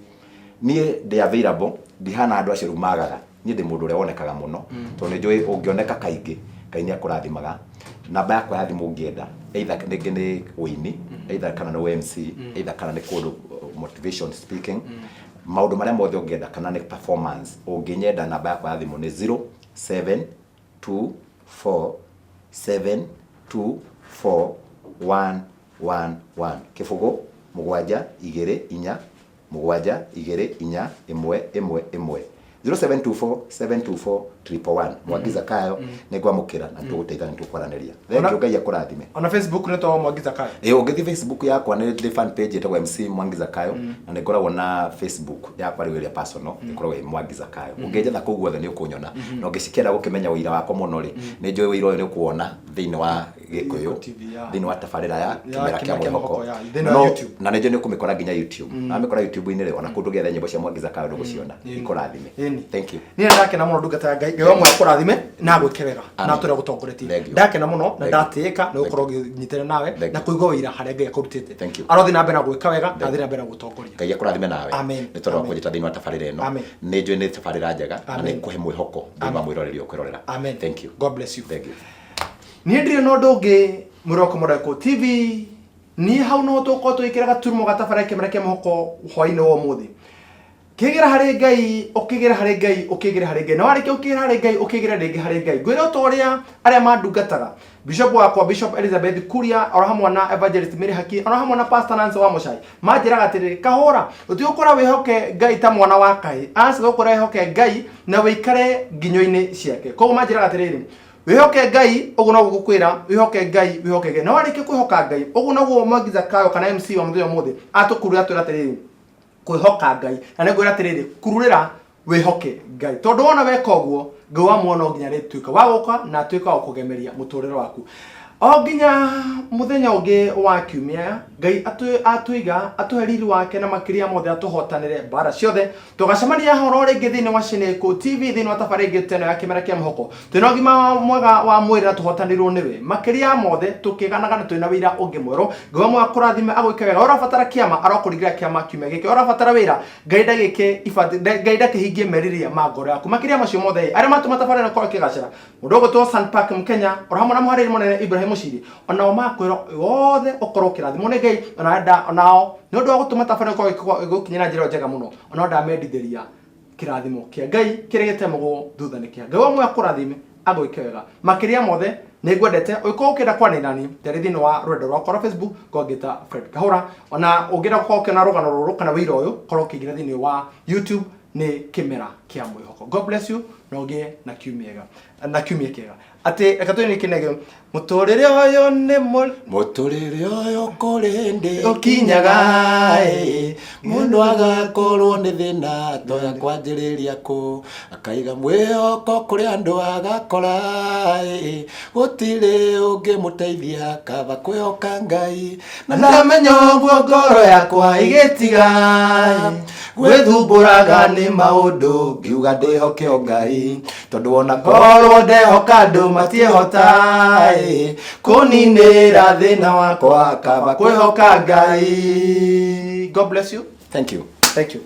Nie ndi available ndihana andu acio rumagaga nie ndi mundu uria wonekaga muno tondu ni njui ungioneka kaingi Ngai ni akurathimaga. Namba yakwa ya thimu ungienda either ningi ni wini either kana ni MC either kana ni kundu motivation speaking maundu maria mothe ungienda kana ni performance unginyenda namba yakwa ya thimu ni 0724724111 kifugo 724 0724724111 Mwangiza Kayo nigwa mukira na tuguteithania tukwaraniria. Thank you Ngai akurathime. Ona Facebook ni to Mwangiza Kayo. Ungithi Facebook yakwa ni the fan page etagwo MC Mwangiza Kayo na nikoragwo na Facebook yakwa riu ria personal nikoragwo Mwangiza Kayo. Ungejetha kuu guothe ni ukunyona na ungicikienda gukimenya uira wakwa muno ri ni njoi uira uyu ni kuona thiini wa Gikuyu thiini wa tabarira ya Kimera kia Mwihoko na ni njoi ni kumikora nginya YouTube na mikora YouTube ini ri ona kundu gethe nyimbo cia Mwangiza Kayo nduguciona ikurathime. Thank you. Ni ndake na muno ndungata Ngai Ngai wamwe akurathime na gwikewega na turi gutongoretie ndake na muno na ndatika na ukorwo nyitere nawe na kuigwa wira haria Ngai akurutite arothi na mbere na gwika wega na thina mbere na gutongoria. Ngai akurathime nawe ni tondu wa kunjita thiini wa tabarira ino ni njui ni tabarira njega na ni kuhe mwihoko thima mwiroreri ukwirorera. Thank you. God bless you. Thank you. Ni ndire no ndungi Muroko Modeko TV ni hau no tuko twikiraga turumo gatabarira Kimera kia Mwihoko hwaini wo muthi kigera hari Ngai ukigera hari Ngai ukigera hari Ngai na warike ukigera hari Ngai ukigera ringi hari Ngai gwira utoria aria mandungataga Bishop wakwa Bishop Elizabeth Kuria ora hamwe na Evangelist Mary Haki ora hamwe na Pastor Nancy wa Muchai majiraga atiri kahora utiukora wihoke Ngai ta mwana wa Kai asa ukora wihoke Ngai na wikare nginyo-ini ciake koguo majiraga atiri wihoke Ngai ugu no gukwira wihoke Ngai na warike kwihoka Ngai ugu no Mwangiza Kayo kana MC wa muthenya muthi atukuru atwira atiri kwihoka Ngai na negwira atiriri kururira wihoke Ngai tondu wona weka uguo Ngai wa muono nginya rituika waguka na tuika wa kugemeria muturire waku o nginya muthenya ungi wa kiumia Ngai atuiga atuheriri wake na makiria mothe atuhotanire bara ciothe tugacemania horo ringi thiini wa Shineko TV thiini wa tabarira ingi teno ya Kimera kia Mwihoko twina gima mwega wa mwiri na tuhotanirwo niwe makiria mothe tukiganaga na twina wira ungi mwero Ngai wa kurathime agwike wega urabatara kiama arokuringira kiama kiumia giki urabatara wira Ngai ndagike Ngai ndakihingie meriria ma ngoro yaku makiria macio mothe aria matuma tabarira kwa kigacira mundu gutwo Sun Park Mkenya ora hamwe na muhariri munene Ibrahim Muciri onao makwiro wothe ukorwo kirathimo ni Ngai onao ni undu wa gutuma tabarira kwa gukinyira njira njega muno onao ndamendithiria kirathimo kia Ngai kiria gitemagwo thutha ni kia Ngai wamwe akurathime agwike wega makiria mothe ni ngwendete uko ukenda kwanira ni tari thini wa rwendo rwakwa rwa Facebook ngogita Fred Kahura ona ungira ko kena rugano ruru kana wira uyu korwo kigira thini wa YouTube ni Kimera kia Mwihoko. God bless you na ugie na kiumia kiega ati akatoni kinege muturire oyo ni muturire oyo kurindi ukinyaga mundu agakorwo ni thina toya kwanjiriria ku akaiga mwihoko kuri andu agakora gutire ungimuteithia kaba kwihoka Ngai na ndamenya uguo ngoro yakwa igitiga gwithumburaga ni maundu ngiuga ndihoke Ngai tondu wona korwo ndehoka andu matiehota kuninira thina wakwa kaba kwihoka Ngai. God bless you. Thank you. Thank you.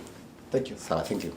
Sawa, thank you.